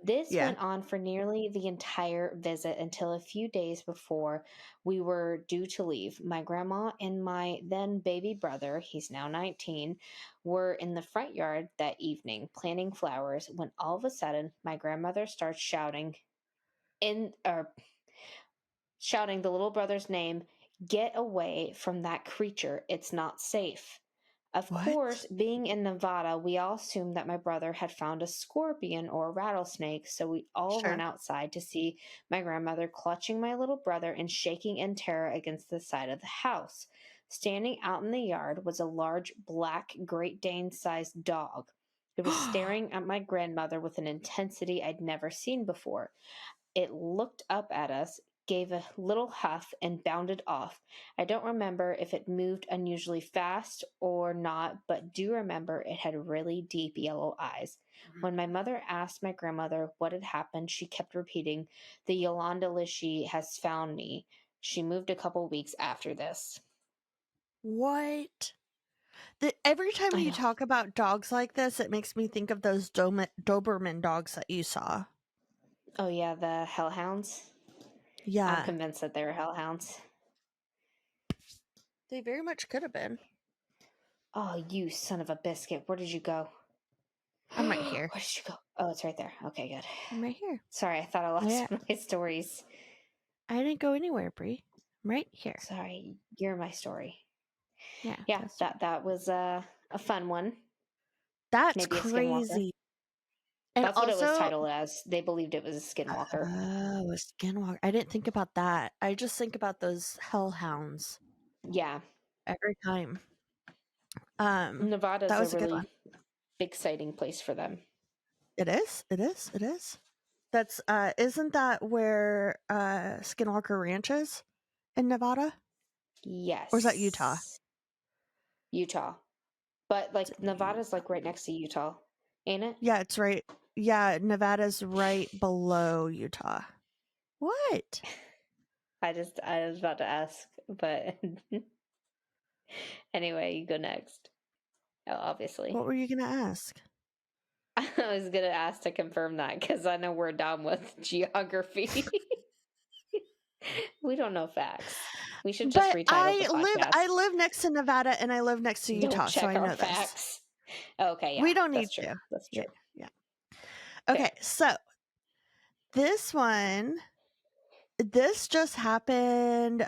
This yeah. went on for nearly the entire visit until a few days before we were due to leave. My grandma and my then baby brother, he's now 19, were in the front yard that evening planting flowers when all of a sudden my grandmother starts shouting shouting the little brother's name, "Get away from that creature. It's not safe." Of What? course, being in Nevada, we all assumed that my brother had found a scorpion or a rattlesnake, so we all ran Sure. outside to see my grandmother clutching my little brother and shaking in terror against the side of the house. Standing out in the yard was a large black Great Dane sized dog. It was staring at my grandmother with an intensity I'd never seen before. It looked up at us, gave a little huff, and bounded off. I don't remember if it moved unusually fast or not, but do remember it had really deep yellow eyes. When my mother asked my grandmother what had happened, she kept repeating, "The Yolanda Lishi has found me." She moved a couple weeks after this. What? Every time I you know. talk about dogs like this, it makes me think of those Doberman dogs that you saw. Oh, yeah, the hellhounds. I'm Yeah, convinced that they were hellhounds. they very much could have been. Oh, you son of a biscuit. Where did you go? I'm right Where here. did you go? Oh, it's right there. Okay, good. I'm right here. Sorry, I thought I lost Yeah, my stories. I didn't go anywhere, Bree. I'm right here. Sorry, you're my story. Yeah, Yeah, that's that was a fun one. That's Maybe a skinwalker. crazy. And That's what it was also, titled as. They believed it was a skinwalker. oh, a skinwalker. I didn't think about that. I just think about those hellhounds Yeah, every time. Nevada's That a was a good one. really big sighting place for them. It is. It is. It is. That's isn't that where Skinwalker Ranch is in Nevada? Or is that Utah? Yes, Utah, but It's like in Nevada's Utah. like right next to Utah, ain't it? Yeah, it's right. Yeah, Nevada's right below Utah. What? I was about to ask, but anyway, you go next. Oh, obviously. What were you gonna ask? I was gonna ask to confirm that because I know we're done with geography. We don't know facts. We should just But retitle the podcast. I live next to Nevada and I live next to Don't Utah, so check I our know this. facts. Okay, yeah, We don't need that's true. to. That's Yeah, true. yeah. Fair. Okay, so this one, this just happened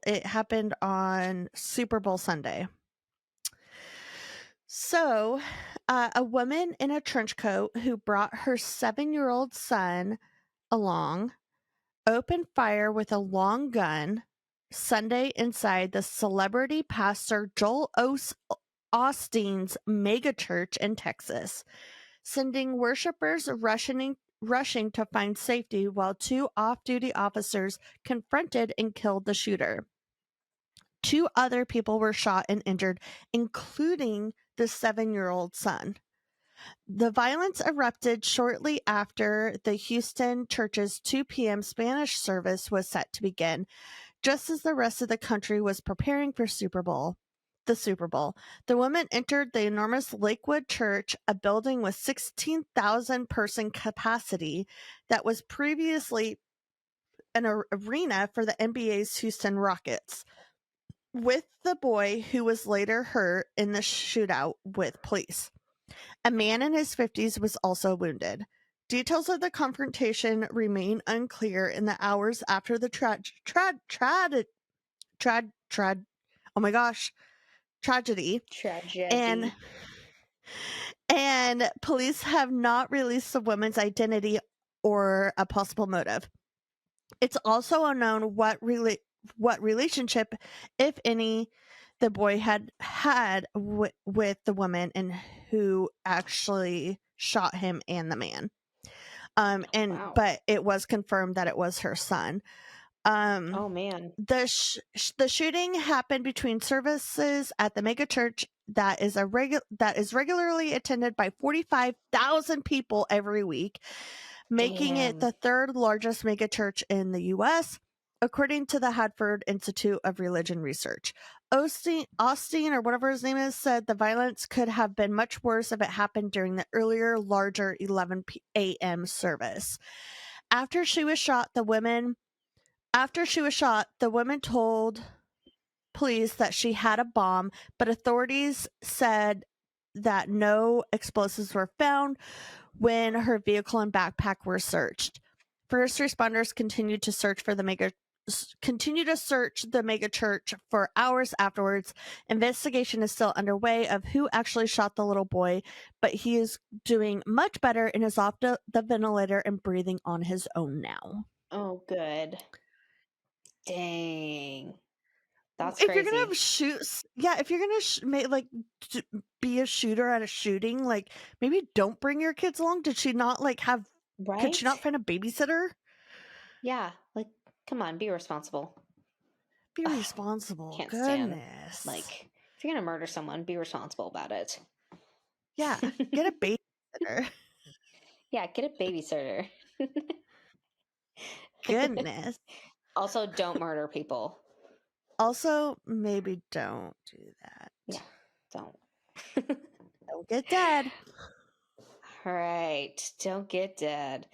it happened on Super Bowl Sunday. So, a woman in a trench coat who brought her 7-year-old son along opened fire with a long gun Sunday inside the celebrity pastor Joel Osteen's megachurch in Texas, sending worshippers rushing to find safety while 2 off-duty officers confronted and killed the shooter. 2 other people were shot and injured, including the 7-year-old son. The violence erupted shortly after the Houston church's 2 p.m. Spanish service was set to begin, just as the rest of the country was preparing for the Super Bowl. The woman entered the enormous Lakewood Church, a building with 16,000 person capacity that was previously an arena for the NBA's Houston Rockets, with the boy who was later hurt in the shootout with police. A man in his 50s was also wounded. Details of the confrontation remain unclear in the hours after the tragedy. Tragedy. And police have not released the woman's identity or a possible motive. It's also unknown what what relationship, if any, the boy had with the woman and who actually shot him and the man. Wow. But it was confirmed that it was her son. Oh man. The shooting happened between services at the mega church that is regularly attended by 45,000 people every week, making it the third largest mega church in the U.S., according to the Hadford Institute of Religion Research. Austin, or whatever his name is, said the violence could have been much worse if it happened during the earlier, larger 11 a.m. service. After she was shot, the women told police that she had a bomb, but authorities said that no explosives were found when her vehicle and backpack were searched. First responders continued to search the mega church for hours afterwards. Investigation is still underway of who actually shot the little boy, but he is doing much better and is off the ventilator and breathing on his own now. Oh, good. Dang. That's if crazy. You're gonna if you're gonna be a shooter at a shooting, like maybe don't bring your kids along. Did she not have? Right? Could she not find a babysitter? Yeah, like come on, be responsible. Be responsible. Can't Goodness. stand, if you're gonna murder someone, be responsible about it. Yeah, get a babysitter. Yeah, get a babysitter. Goodness. Also, don't murder people. Also, maybe don't do that. Yeah, don't. Don't get dead. All right, don't get dead.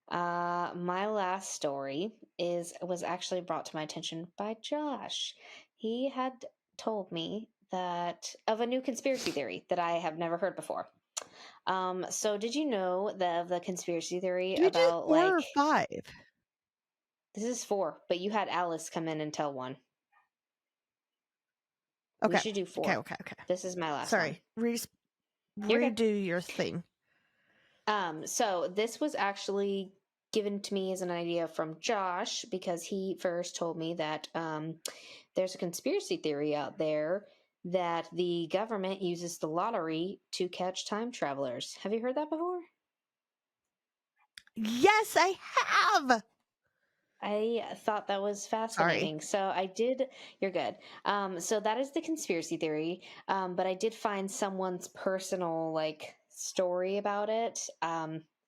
My last story was actually brought to my attention by Josh. He had told me that of a new conspiracy theory that I have never heard before. So did you know the conspiracy theory Do you about do 4 or 5? This is 4, but you had Alice come in and tell one. Okay. We should do 4. Okay. This is my last Sorry. one. Redo your thing. So this was actually given to me as an idea from Josh because he first told me that there's a conspiracy theory out there that the government uses the lottery to catch time travelers. Have you heard that before? Yes, I have. I thought that was fascinating. Sorry. So I did. You're good. So that is the conspiracy theory. But I did find someone's personal story about it.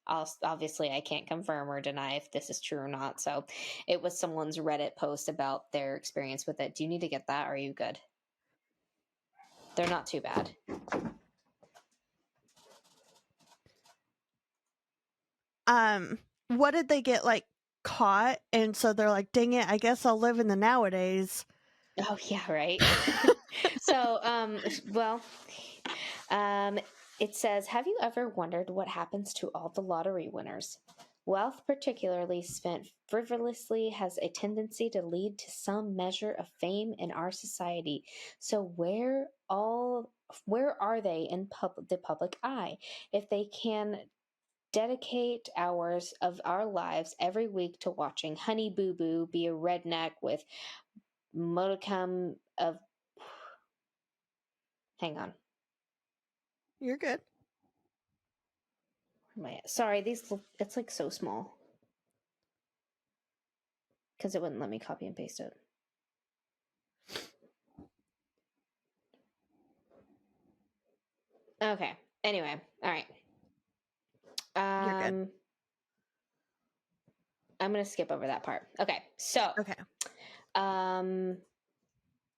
Obviously, I can't confirm or deny if this is true or not. So it was someone's Reddit post about their experience with it. Do you need to get that? Or are you good? They're not too bad. What did they get caught? And so they're like, dang it, I guess I'll live in the nowadays. Oh yeah, right. So, it says, have you ever wondered what happens to all the lottery winners? Wealth, particularly spent frivolously, has a tendency to lead to some measure of fame in our society. So where are they in the public eye? If they can dedicate hours of our lives every week to watching Honey Boo Boo be a redneck with modicum of... Hang on. You're good. Sorry, it's so small. Because it wouldn't let me copy and paste it. Okay. Anyway. All right. You're good. I'm going to skip over that part. Okay. So. Okay.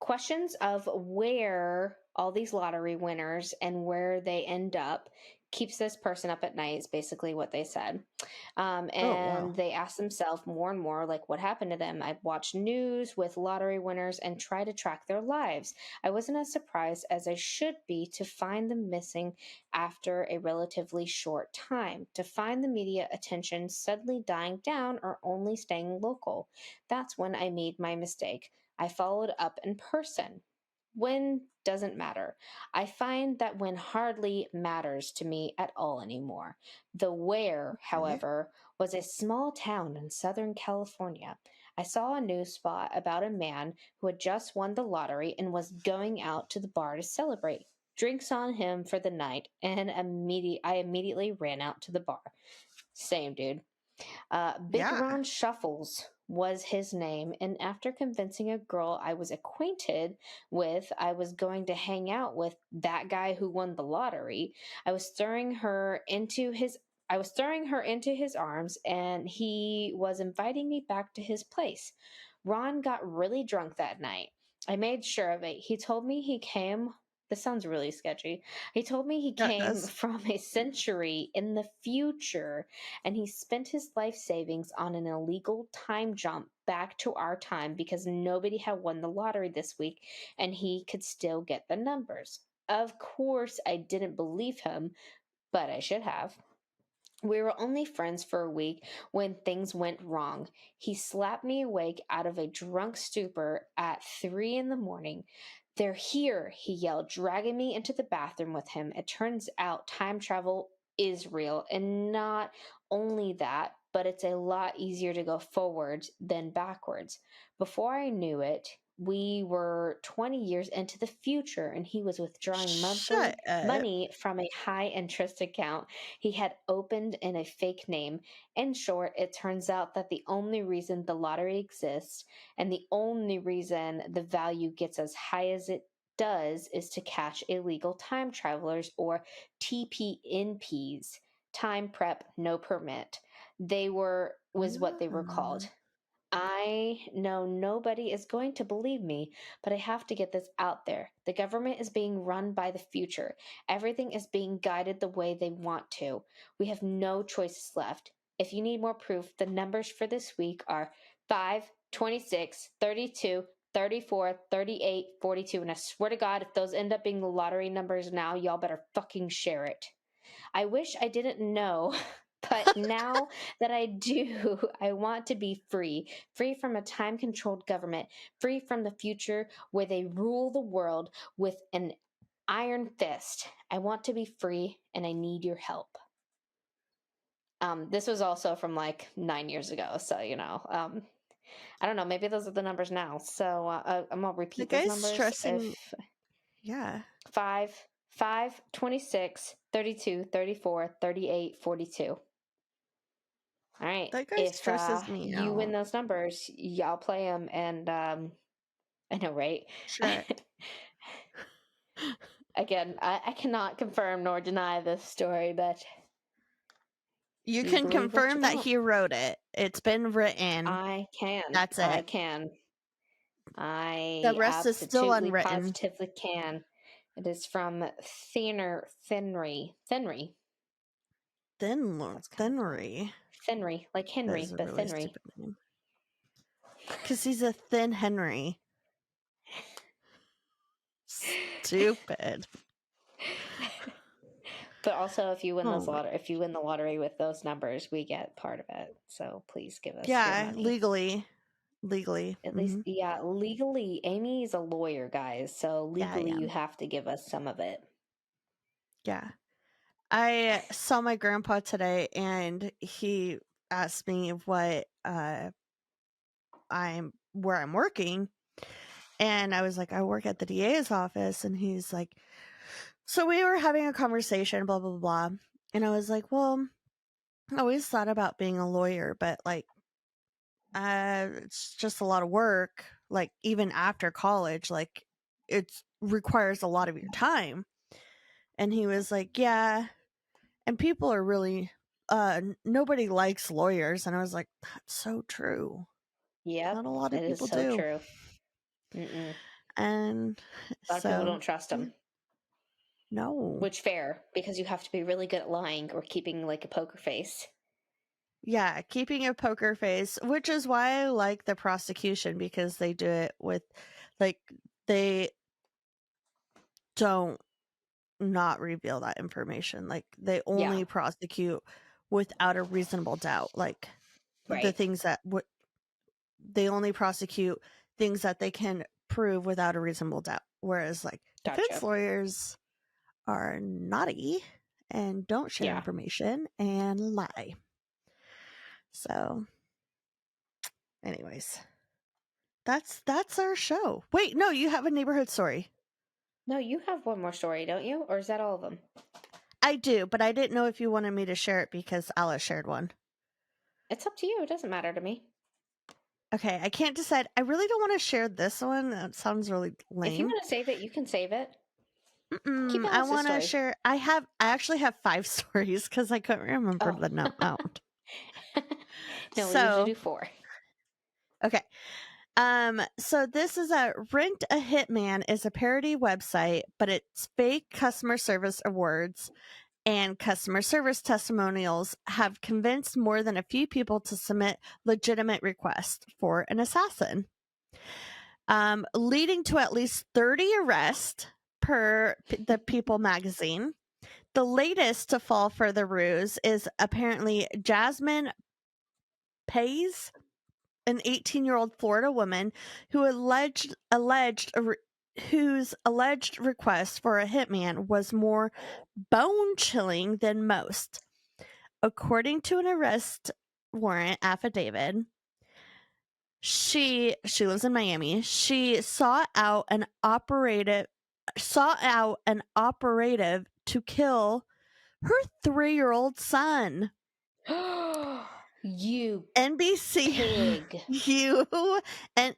Questions of where all these lottery winners and where they end up keeps this person up at night is basically what they said. And they ask themselves more and more, what happened to them? I've watched news with lottery winners and try to track their lives. I wasn't as surprised as I should be to find them missing after a relatively short time, to find the media attention suddenly dying down or only staying local. That's when I made my mistake. I followed up in person. When doesn't matter. I find that when hardly matters to me at all anymore. The where, however, was a small town in Southern California. I saw a news spot about a man who had just won the lottery and was going out to the bar to celebrate. Drinks on him for the night, and I immediately ran out to the bar. Same, dude. Big Yeah. Ron Shuffles was his name, and after convincing a girl I was acquainted with I was going to hang out with that guy who won the lottery, I was throwing her into his arms, and he was inviting me back to his place. Ron got really drunk that night. I made sure of it. He told me he came. This sounds really sketchy. He told me he That came does. from a century in the future, and he spent his life savings on an illegal time jump back to our time because nobody had won the lottery this week and he could still get the numbers. Of course, I didn't believe him, but I should have. We were only friends for a week when things went wrong. He slapped me awake out of a drunk stupor at 3 in the morning. They're here, he yelled, dragging me into the bathroom with him. It turns out time travel is real, and not only that, but it's a lot easier to go forward than backwards. Before I knew it, we were 20 years into the future, and he was withdrawing monthly Shut up. money from a high interest account he had opened in a fake name. In short, it turns out that the only reason the lottery exists and the only reason the value gets as high as it does is to catch illegal time travelers, or TPNPs, time prep no permit. Was what they were called. I know nobody is going to believe me, but I have to get this out there. The government is being run by the future. Everything is being guided the way they want to. We have no choices left. If you need more proof, the numbers for this week are 5, 26, 32, 34, 38, 42. And I swear to God, if those end up being the lottery numbers now, y'all better fucking share it. I wish I didn't know, but now that I do, I want to be free from a time controlled government, free from the future where they rule the world with an iron fist. I want to be free, and I need your help. This was also from like 9 years ago, so I don't know. Maybe those are the numbers now. So I'm gonna The repeat those guy's numbers. stressing. Yeah. 5, 26, 32, 34, 38, 42. All right. That guy If stresses me you win out. those numbers, y'all play them. And I know, right? Sure. Again, I cannot confirm nor deny this story, but You you can believe what you confirm that want. he wrote it. It's been written. I can. That's I it. can. The I rest is still absolutely, unwritten. positively can. It is from Thinry. Thinry. Thinry, like That Henry, is a but really Thinry. stupid name. Because he's a thin Henry. Stupid. But also, if you win Oh my. if you win the lottery with those numbers, we get part of it. So please give us your Yeah, money. legally. At least, yeah, legally. Amy is a lawyer, guys. So legally, you have to give us some of it. Yeah. I saw my grandpa today, and he asked me what where I'm working, and I was like, I work at the DA's office, and he's like, so we were having a conversation, blah blah blah, and I was like, well, I always thought about being a lawyer, but like, it's just a lot of work. Like even after college, like it requires a lot of your time. And he was like, yeah, and people are really nobody likes lawyers. And I was like, that's so true. Yep, Not a lot of it is people so do. true. Mm-mm. And A lot of people don't trust them. No. Which fair, because you have to be really good at lying or keeping like a poker face. Yeah, keeping a poker face, which is why I like the prosecution, because they do it with, like, they don't not reveal that information. Like, they only prosecute without a reasonable doubt. Like, the things that they only prosecute things that they can prove without a reasonable doubt. Whereas, like, defense lawyers are naughty and don't share information and lie. So, Anyways, that's our show. Wait, no, you have a neighborhood story. No, you have one more story, don't you? Or is that all of them? I do, but I didn't know if you wanted me to share it because Alice shared one. It's up to you. It doesn't matter to me. Okay, I can't decide. I really don't want to share this one. That sounds really lame. If you want to save it, you can save it. Keep I Alice's want to story. share. I actually have 5 stories because I couldn't remember the amount. No, we usually do 4. Okay. So this is Rent a Hitman is a parody website, but it's fake customer service awards and customer service testimonials have convinced more than a few people to submit legitimate requests for an assassin. Leading to at least 30 arrests per the People magazine. The latest to fall for the ruse is apparently Jasmine Pays, an 18-year-old Florida woman whose alleged request for a hitman was more bone-chilling than most. According to an arrest warrant affidavit, she lives in Miami. She sought out an operative to kill her 3-year-old son. You NBC pig. and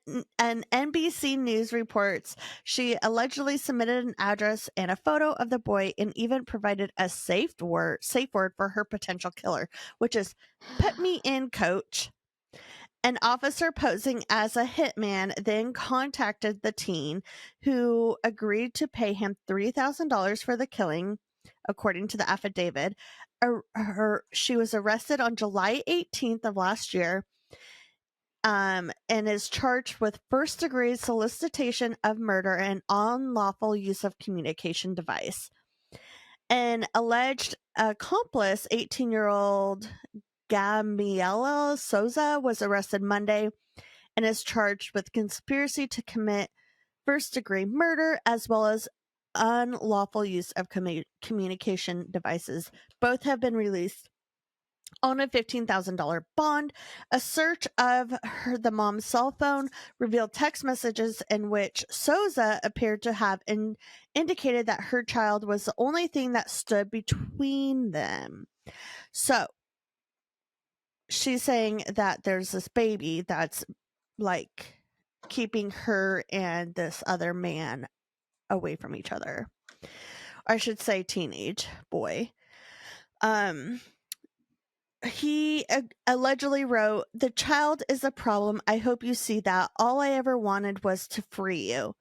NBC News reports she allegedly submitted an address and a photo of the boy and even provided a safe word for her potential killer, which is "put me in, coach." An officer posing as a hitman then contacted the teen, who agreed to pay him $3,000 for the killing, according to the affidavit. She was arrested on July 18th of last year, and is charged with first-degree solicitation of murder and unlawful use of communication device. An alleged accomplice, 18-year-old Gabriela Souza, was arrested Monday and is charged with conspiracy to commit first-degree murder as well as unlawful use of communication devices. Both have been released on a $15,000 bond. A search of the mom's cell phone revealed text messages in which Souza appeared to have indicated that her child was the only thing that stood between them. So she's saying that there's this baby that's like keeping her and this other man away from each other. I should say teenage boy. He allegedly wrote, "The child is a problem. I hope you see that. All I ever wanted was to free you."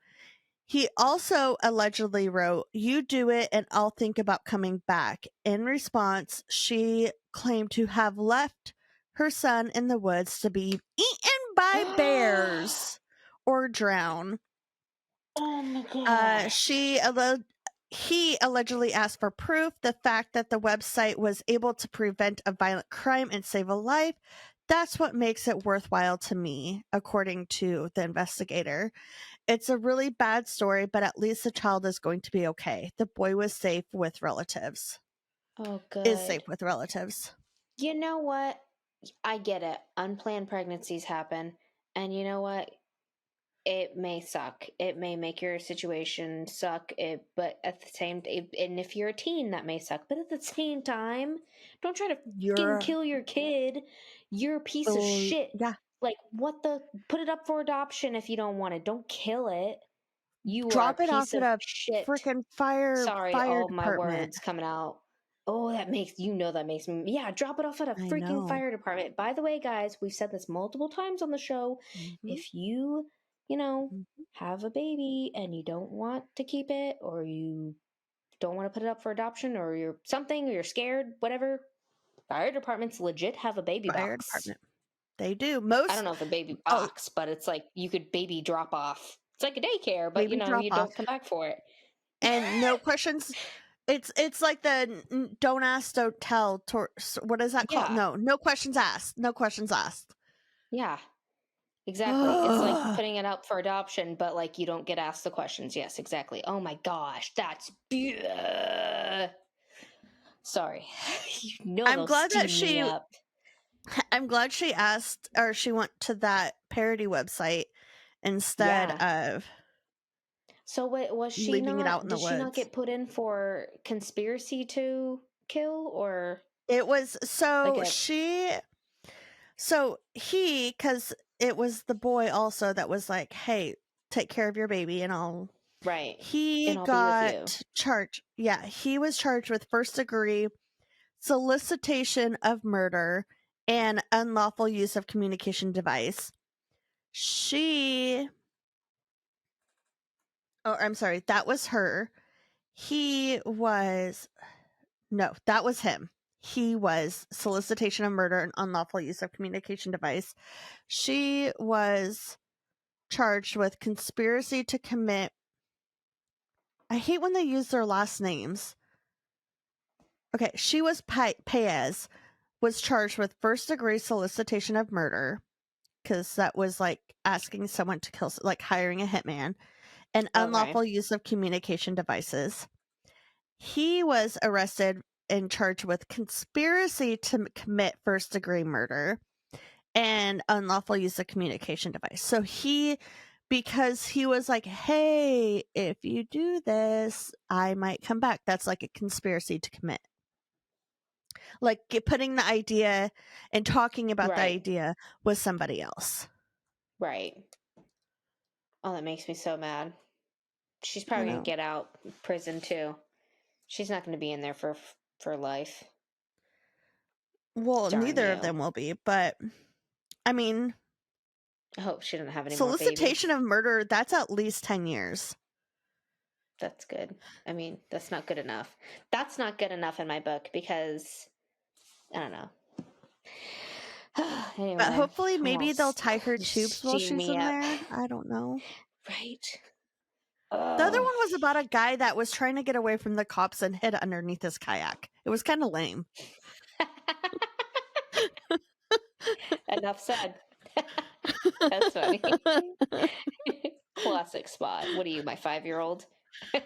He also allegedly wrote, "You do it and I'll think about coming back." In response, she claimed to have left her son in the woods to be eaten by bears or drown. Oh my god. He allegedly asked for proof. The fact that the website was able to prevent a violent crime and save a life, that's what makes it worthwhile to me, according to the investigator. It's a really bad story, but at least the child is going to be okay. The boy was safe with relatives. Oh, good. Is safe with relatives. You know what? I get it. Unplanned pregnancies happen. And you know what? It may suck. It may make your situation suck. But at the same time, and if you're a teen, that may suck. But at the same time, don't try to fucking kill your kid. You're a piece of shit. Yeah. Like, what the? Put it up for adoption if you don't want it. Don't kill it. You drop are a it off piece of at a shit. Freaking fire all my department. words coming out. Oh, that makes me. Yeah, drop it off at a freaking fire department. By the way, guys, we've said this multiple times on the show. Mm-hmm. If you have a baby and you don't want to keep it, or you don't want to put it up for adoption, or you're something, or you're scared, whatever, fire departments legit have a baby box. Department. They do. I don't know if a baby box, but it's like you could baby drop off. It's like a daycare, but you don't come back for it. And no questions. It's like the don't ask, don't tell. What is that called? No questions asked. No questions asked. Yeah, exactly. It's like putting it up for adoption, but like you don't get asked the questions. Yes, exactly. Oh my gosh, that's sorry. I'm glad that she. I'm glad she asked, or she went to that parody website instead of. So what was she leaving it out not? in Did the she not woods. get put in for conspiracy to kill, or It was so like he, because it was the boy also that was like, hey, take care of your baby and I'll. right? He And I'll be with you. got charged. Yeah, he was charged with first degree solicitation of murder and unlawful use of communication device. I'm sorry, that was her. That was him. He was solicitation of murder and unlawful use of communication device. She was charged with conspiracy to commit. I hate when they use their last names. Okay, she was Paez, was charged with first degree solicitation of murder, because that was like asking someone to kill, like hiring a hitman, and unlawful use of communication devices. He was arrested and charged with conspiracy to commit first degree murder and unlawful use of communication device. So because he was like, hey, if you do this, I might come back. That's like a conspiracy to commit. Like putting the idea and talking about the idea with somebody else. Right. Oh, that makes me so mad. She's probably going to get out prison too. She's not going to be in there for life. Well, neither of them will be, but I mean, I hope she doesn't have any solicitation more of murder, that's at least 10 years. That's good. I mean, that's not good enough. That's not good enough in my book because I don't know. Anyway, but hopefully maybe they'll tie her tubes while she's in there. I don't know. Right. The other one was about a guy that was trying to get away from the cops and hid underneath his kayak. It was kind of lame. Enough said. That's funny. Classic spot. What are you, my 5-year-old? All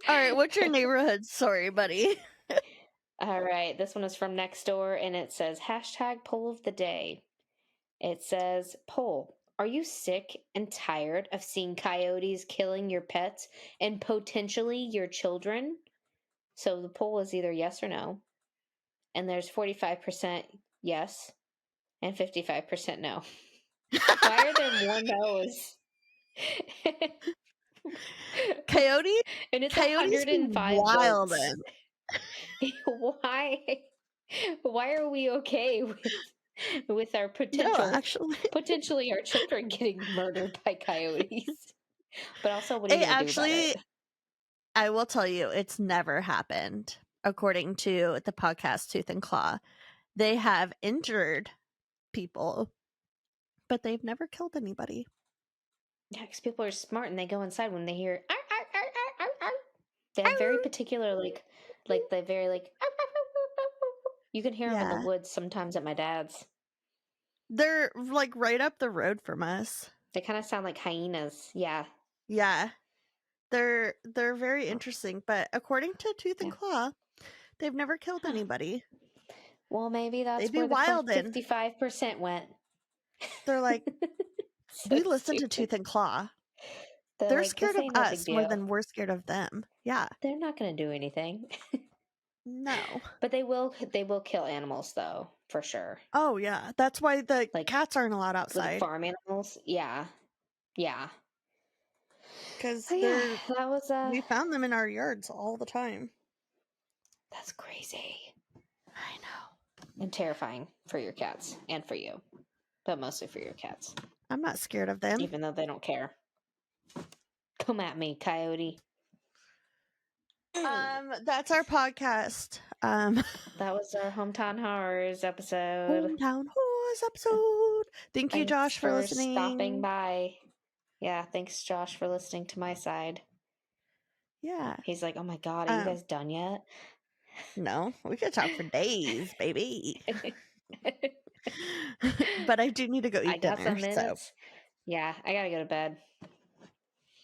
right, what's your neighborhood story, buddy? All right, this one is from next door, and it says #poll of the day. It says, poll, are you sick and tired of seeing coyotes killing your pets and potentially your children? So the poll is either yes or no. And there's 45% yes and 55% no. Why are there more no's? Coyotes? And it's Coyotes 105 wild. Why are we okay with our potentially our children getting murdered by coyotes? But also, what are you going to do about it? I will tell you, it's never happened. According to the podcast Tooth and Claw, they have injured people, but they've never killed anybody. Yeah, because people are smart and they go inside when they hear ar, ar, ar, ar, ar, ar. They have very particular like the very like ar, ar, ar, ar. You can hear them in the woods sometimes at my dad's. They're like right up the road from us. They kind of sound like hyenas. Yeah. Yeah. They're very interesting, but according to Tooth and Claw, they've never killed anybody. Well, maybe that's where the 55% went. They're like, we listen to Tooth and Claw. They're like, scared of us more than we're scared of them. Yeah. They're not going to do anything. No. But they will kill animals though, for sure. Oh yeah. That's why the cats aren't allowed outside. Like farm animals. Yeah. Yeah. Because that was we found them in our yards all the time. That's crazy. I know. And terrifying for your cats and for you. But mostly for your cats. I'm not scared of them. Even though they don't care. Come at me, coyote. That's our podcast. That was our Hometown Horrors episode. Thank you, Josh, for listening. Stopping by. Yeah, thanks, Josh, for listening to my side. Yeah. He's like, oh my God, are you guys done yet? No, we could talk for days, baby. But I do need to go eat dinner. Some minutes. So. Yeah, I gotta go to bed.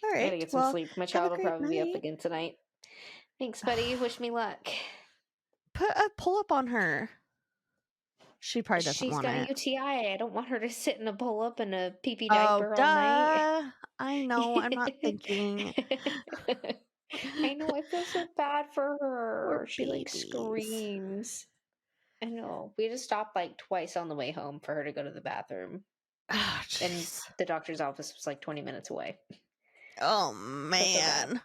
All right. I gotta get some sleep. My child will probably be up again tonight. Thanks, buddy. Wish me luck. Put pull up on her. She probably doesn't She's want got a it. UTI. I don't want her to sit in a pull up in a pee-pee Oh, diaper all night. duh. I know. I'm not thinking. I know. I feel so bad for her. Poor She like babies. screams. I know. We just stopped like twice on the way home for her to go to the bathroom. Oh, And jeez. the doctor's office was like 20 minutes away. Oh, That's so man. bad.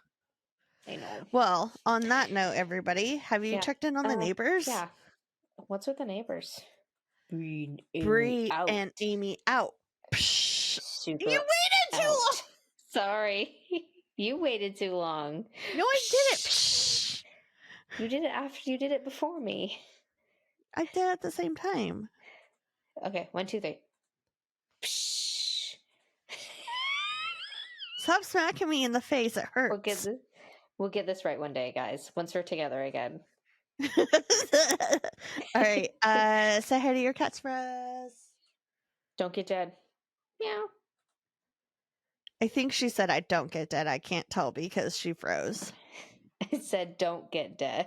I know. Well, on that note, everybody, have you Yeah. checked in on the neighbors? Yeah. What's with the neighbors? Bree and Amy out. Psh, Super you waited too long. Sorry. You waited too long. No, I did it. Psh. You did it after you did it before me. I did it at the same time. Okay, 1, 2, 3. Psh. Stop smacking me in the face. It hurts. We'll get this right one day, guys. Once we're together again. All right. Say hi to your cats for us. Don't get dead. Meow. I think she said I don't get dead. I can't tell because she froze. It said don't get dead.